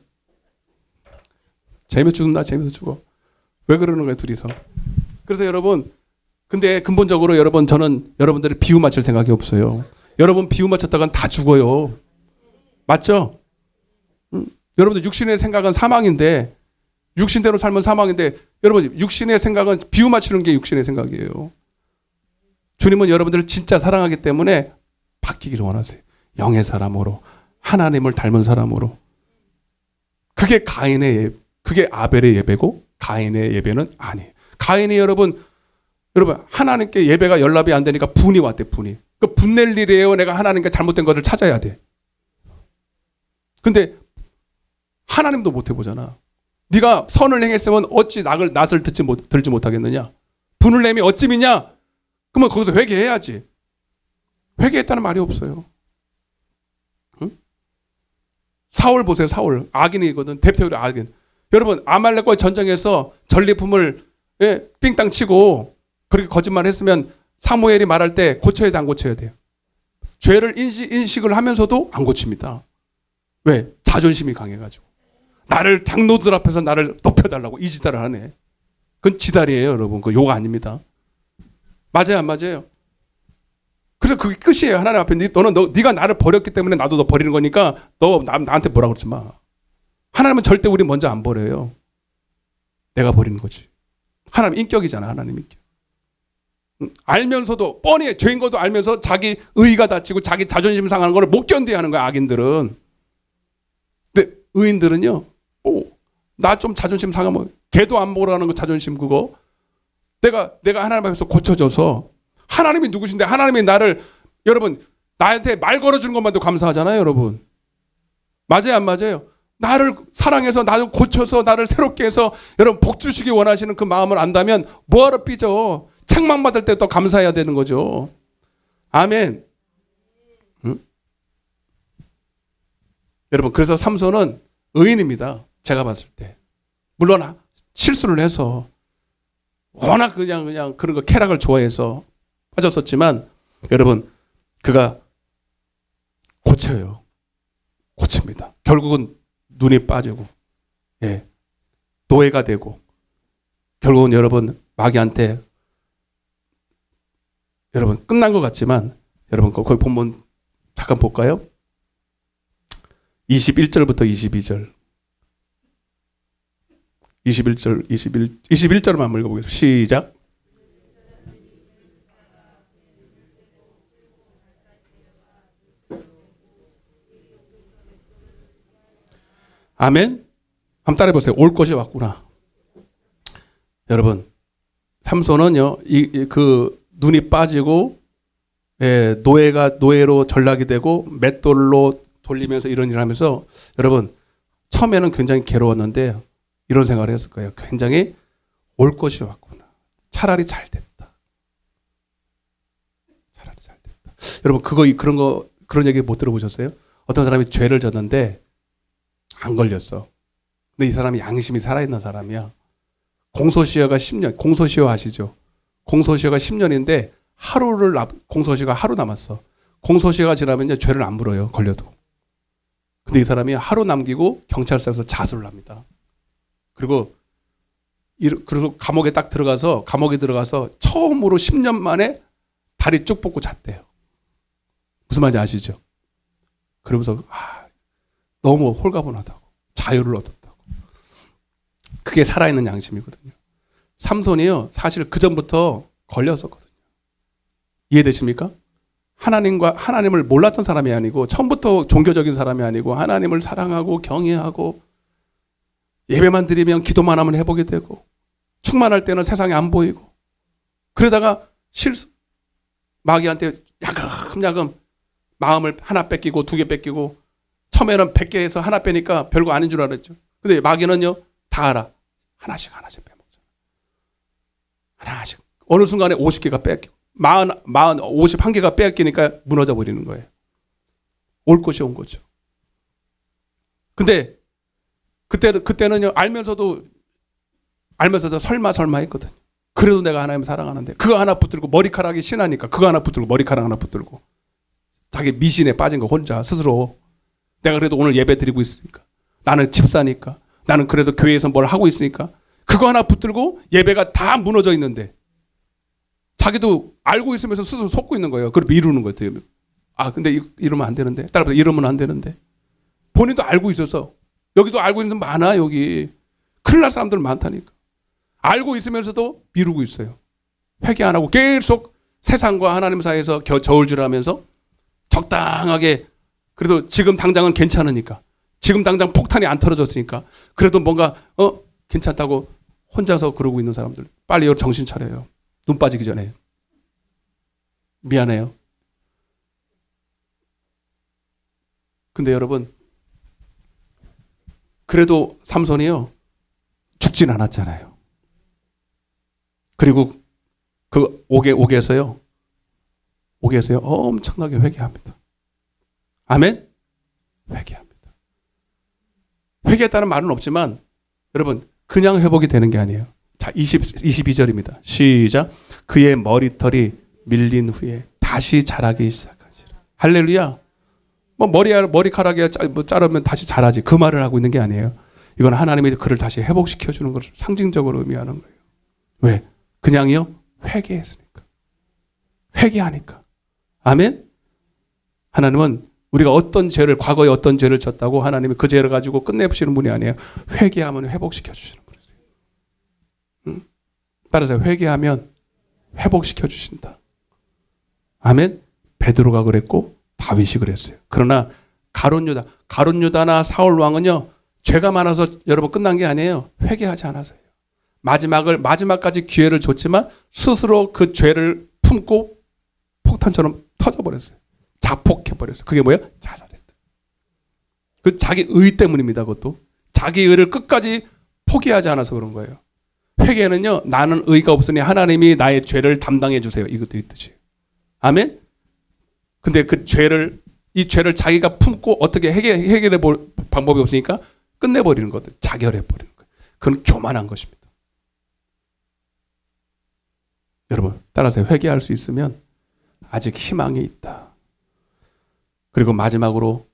재미 죽는다, 재미도 죽어. 왜 그러는 거예요, 둘이서? 그래서 여러분, 근데 근본적으로 저는 여러분들을 비유 맞출 생각이 없어요. 여러분 비유 맞췄다간 다 죽어요. 맞죠? 여러분들 육신의 생각은 사망인데, 육신대로 살면 사망인데, 여러분 육신의 생각은 비유 맞추는 게 육신의 생각이에요. 주님은 여러분들을 진짜 사랑하기 때문에 바뀌기를 원하세요. 영의 사람으로, 하나님을 닮은 사람으로. 그게 그게 아벨의 예배고 가인의 예배는 아니에요. 가인이 여러분 하나님께 예배가 연락이 안 되니까 분이 왔대, 분이. 그 분낼 일이에요. 내가 하나님께 잘못된 것을 찾아야 돼. 근데 하나님도 못 해보잖아. 네가 선을 행했으면 어찌 낯을 들지 못하겠느냐. 분을 내미 어찌 믿냐. 그러면 거기서 회개해야지. 회개했다는 말이 없어요. 응? 사울 보세요, 사울. 악인이거든. 대표적으로 악인. 여러분 아말렉과의 전쟁에서 전리품을 삥땅 치고 그렇게 거짓말했으면 사무엘이 말할 때 고쳐야 돼, 안 고쳐야 돼요? 죄를 인식을 하면서도 안 고칩니다. 왜? 자존심이 강해가지고. 나를 장로들 앞에서 나를 높여달라고 이 지달을 하네. 그건 지달이에요, 여러분. 그거 욕 아닙니다. 맞아요, 안 맞아요? 그래서 그게 끝이에요. 하나님 앞에 네가 나를 버렸기 때문에 나도 너 버리는 거니까 너 나한테 뭐라 그러지 마. 하나님은 절대 우리 먼저 안 버려요. 내가 버리는 거지. 하나님 인격이잖아, 하나님 인격. 알면서도 뻔히 죄인 것도 알면서 자기 의의가 다치고 자기 자존심 상하는 걸 못 견뎌야 하는 거야, 악인들은. 근데 의인들은요, 나 좀 자존심 상하면 걔도 안 먹으라는 거 자존심 그거. 내가 하나님 앞에서 고쳐져서 하나님이 누구신데 하나님이 여러분 나한테 말 걸어주는 것만도 감사하잖아요, 여러분. 맞아요, 안 맞아요? 나를 사랑해서 나를 고쳐서 나를 새롭게 해서 여러분 복 주시기 원하시는 그 마음을 안다면 뭐하러 삐져. 책망받을 때 또 감사해야 되는 거죠. 아멘. 응? 여러분 그래서 삼손은 의인입니다. 제가 봤을 때. 물론 실수를 해서 워낙 그냥 그런 거 쾌락을 좋아해서 빠졌었지만 여러분 그가 고쳐요. 고칩니다. 결국은 눈이 빠지고 노예가 되고 결국은 여러분 마귀한테 여러분 끝난 것 같지만 여러분 거기 본문 잠깐 볼까요? 21절부터 22절 21절만 한번 읽어보겠습니다. 시작. 아멘. 한번 따라해 보세요. 올 것이 왔구나. 여러분 삼손은요 그 눈이 빠지고 노예로 전락이 되고 맷돌로 돌리면서 이런 일을 하면서 여러분 처음에는 굉장히 괴로웠는데 이런 생각을 했을 거예요. 굉장히 올 것이 왔구나. 차라리 잘 됐다. 차라리 잘 됐다. 여러분 그런 얘기 못 들어보셨어요? 어떤 사람이 죄를 졌는데 안 걸렸어. 근데 이 사람이 양심이 살아있는 사람이야. 공소시효가 10년. 공소시효 아시죠? 공소시효가 10년인데 공소시효가 하루 남았어. 공소시효가 지나면 이제 죄를 안 물어요. 걸려도. 근데 이 사람이 하루 남기고 경찰서에서 자수를 합니다. 그리고 감옥에 들어가서 처음으로 10년 만에 다리 쭉 뻗고 잤대요. 무슨 말인지 아시죠? 그러면서 너무 홀가분하다고. 자유를 얻었다고. 그게 살아있는 양심이거든요. 삼손이요. 사실 그 전부터 걸렸었거든요. 이해되십니까? 하나님을 몰랐던 사람이 아니고 처음부터 종교적인 사람이 아니고 하나님을 사랑하고 경외하고 예배만 드리면 기도만 하면 회복이 되고 충만할 때는 세상에 안 보이고 그러다가 마귀한테 야금야금 마음을 하나 뺏기고 2개 뺏기고 처음에는 100개에서 하나 빼니까 별거 아닌 줄 알았죠. 근데 마귀는요 다 알아. 하나씩 빼먹죠. 하나씩. 어느 순간에 50개가 뺏기고 51개가 뺏기니까 무너져 버리는 거예요. 올 것이 온 거죠. 근데 그때는요 알면서도 설마 했거든요. 그래도 내가 하나님을 사랑하는데 그거 하나 붙들고 머리카락이 신하니까 그거 하나 붙들고 머리카락 하나 붙들고 자기 미신에 빠진 거 혼자 스스로 내가 그래도 오늘 예배 드리고 있으니까 나는 집사니까 나는 그래도 교회에서 뭘 하고 있으니까 그거 하나 붙들고 예배가 다 무너져 있는데 자기도 알고 있으면서 스스로 속고 있는 거예요. 그걸 미루는 거예요. 근데 이러면 안 되는데 따라서 이러면 안 되는데 본인도 알고 있어서 여기도 알고 있는 사람 많아. 여기 큰일 날 사람들 많다니까. 알고 있으면서도 미루고 있어요. 회개 안 하고 계속 세상과 하나님 사이에서 저울질하면서 적당하게 그래도 지금 당장은 괜찮으니까 지금 당장 폭탄이 안 터져졌으니까 그래도 뭔가 괜찮다고 혼자서 그러고 있는 사람들 빨리 정신 차려요. 눈 빠지기 전에. 미안해요. 근데 여러분 그래도 삼손이요 죽진 않았잖아요. 그리고 그 옥에서요 엄청나게 회개합니다. 아멘? 회개합니다. 회개했다는 말은 없지만 여러분 그냥 회복이 되는 게 아니에요. 자, 22절입니다. 시작. 그의 머리털이 밀린 후에 다시 자라기 시작하시라. 할렐루야. 머리카락이 자르면 다시 자라지. 그 말을 하고 있는 게 아니에요. 이건 하나님이 그를 다시 회복시켜주는 것을 상징적으로 의미하는 거예요. 왜? 그냥요? 회개했으니까. 회개하니까. 아멘? 하나님은 우리가 과거에 어떤 죄를 졌다고 하나님이 그 죄를 가지고 끝내시는 분이 아니에요. 회개하면 회복시켜주시는 분이세요. 따라서 회개하면 회복시켜주신다. 아멘? 베드로가 그랬고 다윗이 그랬어요. 그러나 가룟 유다나 사울 왕은요 죄가 많아서 여러분 끝난 게 아니에요. 회개하지 않아서요. 마지막까지 기회를 줬지만 스스로 그 죄를 품고 폭탄처럼 터져버렸어요. 자폭해버렸어요. 그게 뭐예요? 자살했다. 그 자기 의 때문입니다. 그것도 자기 의를 끝까지 포기하지 않아서 그런 거예요. 회개는요 나는 의가 없으니 하나님이 나의 죄를 담당해 주세요. 이것도 있듯이. 아멘? 근데 이 죄를 자기가 품고 어떻게 해결해 볼 방법이 없으니까 끝내버리는 것들, 자결해버리는 거예요. 그건 교만한 것입니다. 여러분, 따라서 회개할 수 있으면 아직 희망이 있다. 그리고 마지막으로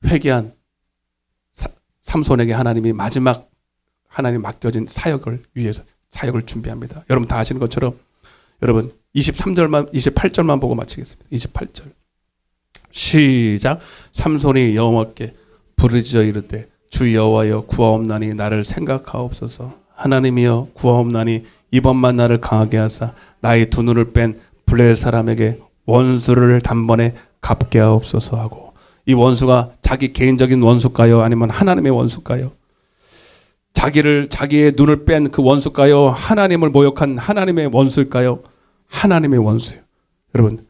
회개한 삼손에게 하나님이 마지막 하나님 맡겨진 사역을 위해서 사역을 준비합니다. 여러분 다 아시는 것처럼 여러분 28절만 보고 마치겠습니다. 28절. 시작. 삼손이 여호와께 부르짖어 이르되 주 여호와여 구하옵나니 나를 생각하옵소서. 하나님이여 구하옵나니 이번만 나를 강하게 하사 나의 두 눈을 뺀 블레셋 사람에게 원수를 단번에 갚게 하옵소서 하고, 이 원수가 자기 개인적인 원수일까요? 아니면 하나님의 원수일까요? 자기의 눈을 뺀 그 원수일까요? 하나님을 모욕한 하나님의 원수일까요? 하나님의 원수예요. 여러분,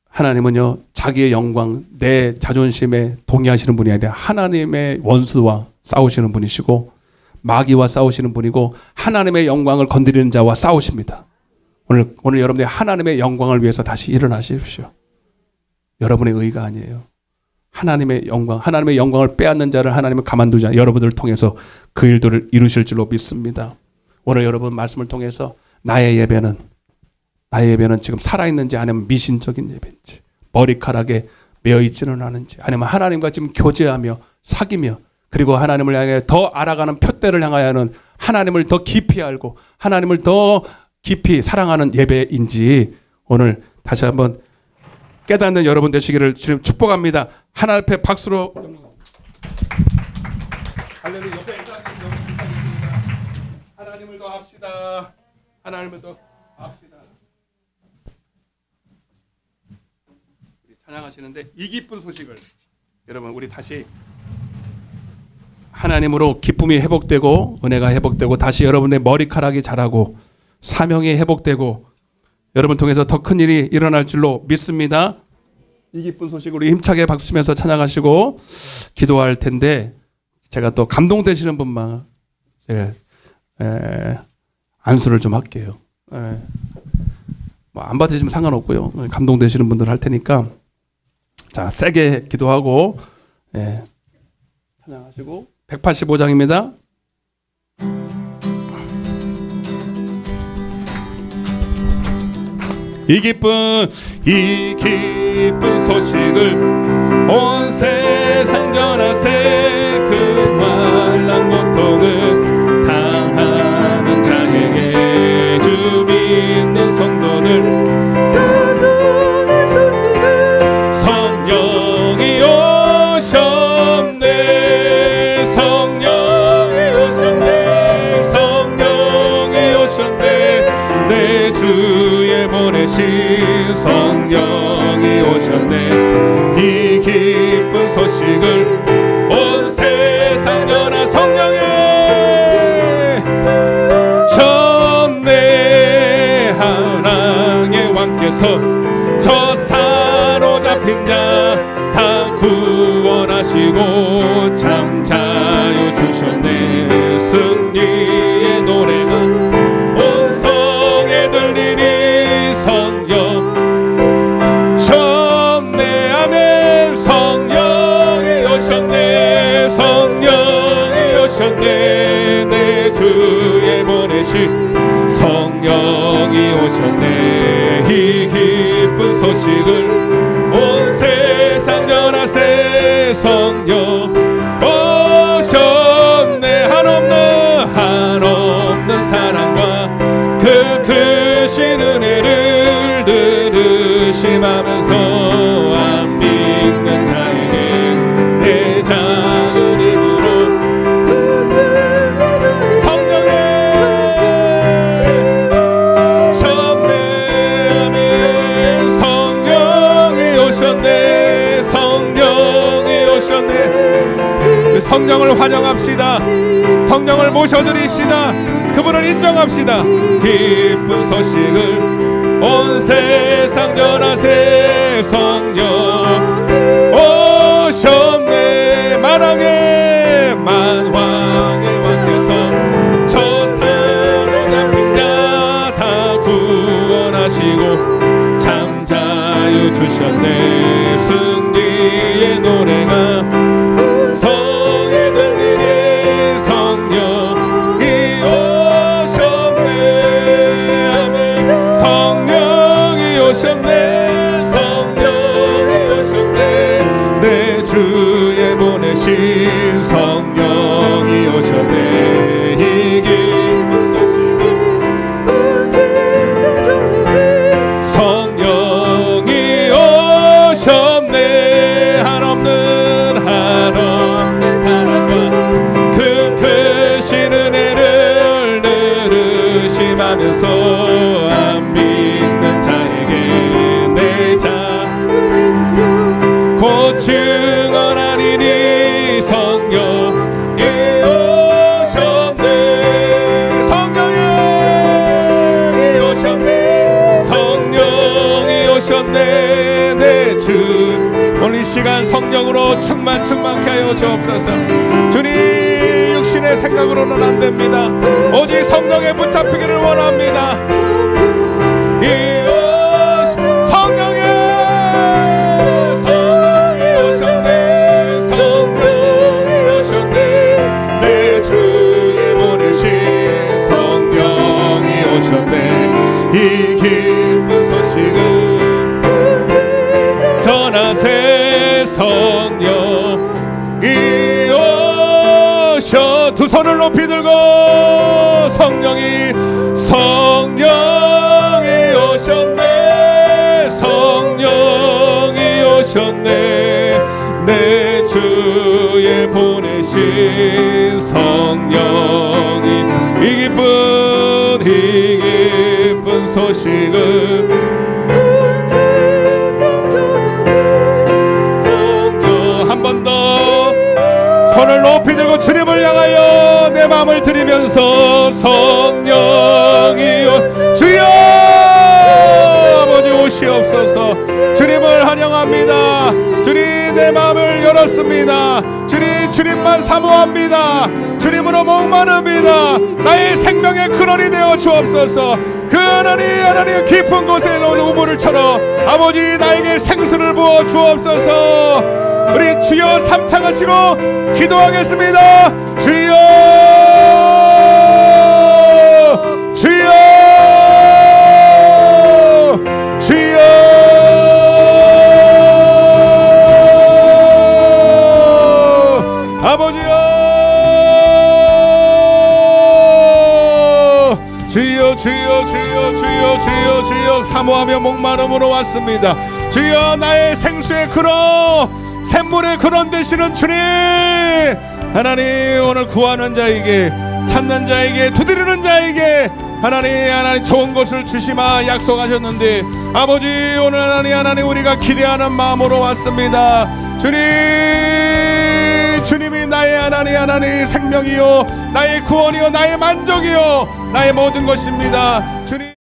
하나님은요 자기의 영광, 내 자존심에 동의하시는 분이 아니라 하나님의 원수와 싸우시는 분이시고 마귀와 싸우시는 분이고 하나님의 영광을 건드리는 자와 싸우십니다. 오늘 여러분들이 하나님의 영광을 위해서 다시 일어나십시오. 여러분의 의가 아니에요. 하나님의 영광을 빼앗는 자를 하나님은 가만두지 않아요. 여러분들을 통해서 그 일들을 이루실 줄로 믿습니다. 오늘 여러분 말씀을 통해서 나의 예배는 지금 살아있는지 아니면 미신적인 예배인지, 머리카락에 매어있지는 않은지, 아니면 하나님과 지금 교제하며 사귀며 그리고 하나님을 향해 더 알아가는 표대를 향하여는 하나님을 더 깊이 알고 하나님을 더 깊이 사랑하는 예배인지 오늘 다시 한번 깨닫는 여러분 되시기를 주님 축복합니다. 하나님 앞에 박수로 할렐루야. 하나님을 더 합시다. 하나님을 더 합시다. 우리 찬양하시는데 이 기쁜 소식을 여러분 우리 다시 하나님으로 기쁨이 회복되고 은혜가 회복되고 다시 여러분의 머리카락이 자라고 사명이 회복되고 여러분 통해서 더 큰 일이 일어날 줄로 믿습니다. 이 기쁜 소식으로 힘차게 박수 치면서 찬양하시고 기도할 텐데 제가 또 감동되시는 분만 안수를 좀 할게요. 뭐 안 받으시면 상관없고요. 감동되시는 분들 할 테니까 자 세게 기도하고 찬양하시고 185장입니다. 이 기쁜 소식을 온 세상 전하세. 그 환난 고통을 당하는 자에게 주 믿는 성도들 성령이 오셨네. 성령이 오셨네. 내 주에 보내신 성령이 오셨네. 이 기쁜 소식을 온 세상 전하. 성령이 오셨네. 하나님의 왕께서 저 사로잡힌 자 다 구원하시고 참 자유 주셨네. 승리의 노래가 온 성에 들리니 성령 오셨네. 아멘. 성령이 오셨네. 성령이 오셨네. 내 주에 보내신 성령이 오셨네. 이 기쁜 소식을 온 세상 전하세. 성령 오셨네. 한없는 사랑과 그 크신 은혜를 늘 의심하면서 안 믿는 자에게 내 작은 입으로 성령의 오셨네. 아멘. 성령이 오셨네. 성령이 오셨네. 성령을 환영합시다. 성령을 모셔드립시다. 그분을 인정합시다. 기쁜 소식을 온 세상 전하세. 성령 오셨네. 만왕의 왕께서 저 사로잡힌 자 다 구원하시고 참 자유 주셨네. 승리의 노래가 성에 들리니 성령이 오셨네. 아멘. 성령이 오셨네. 성령이 오셨네. 내 주에 보내신 성령이 오셨네. 이 기쁜 소식을 성령이 오셨네. 한없는 사랑과 그 크신 은혜를 늘 의심하면서 안 믿는 자에게 내 작은 곧 증언하리니 성령이 오셨네. 성령이 오셨네. 오셨네. 내 주 오늘 이 시간 성령으로 충만케 하여 주옵소서. 주님 육신의 생각으로는 안 됩니다. 오직 성령에 붙잡히기를 원합니다. 성령이 오셨네. 내 주에 보내신 성령이 오셨네. 이 기쁜 소식을 전하세. 성령이 오셔. 두 손을 높이 들고 성령이 오셨네. 성령이 오셨네. 내 주에 보내신 성령이 이 기쁜 소식을 한 번 더 손을 높이 들고 주님을 향하여 내 마음을 드리면서 성령이 주여 아버지 오시옵소서. 주님을 환영합니다. 주님 내 마음을 열었습니다. 주님만 사모합니다. 주님으로 목마릅니다. 나의 생명의 근원이 되어 주옵소서. 그 하나님 깊은 곳에 놓은 우물을 쳐러 아버지 나에게 생수를 부어 주옵소서. 우리 주여 삼창하시고 기도하겠습니다. 주여 주여 주여 아버지여 주여 사모하며 목마름으로 왔습니다. 주여 나의 생수의 근원 샘물의 근원 되시는 주님 하나님 오늘 구하는 자에게 찾는 자에게 두드리는 자에게 하나님 좋은 것을 주시마 약속하셨는데 아버지 오늘 하나님 우리가 기대하는 마음으로 왔습니다. 주님이 나의 하나님 생명이요 나의 구원이요 나의 만족이요 나의 모든 것입니다. 주님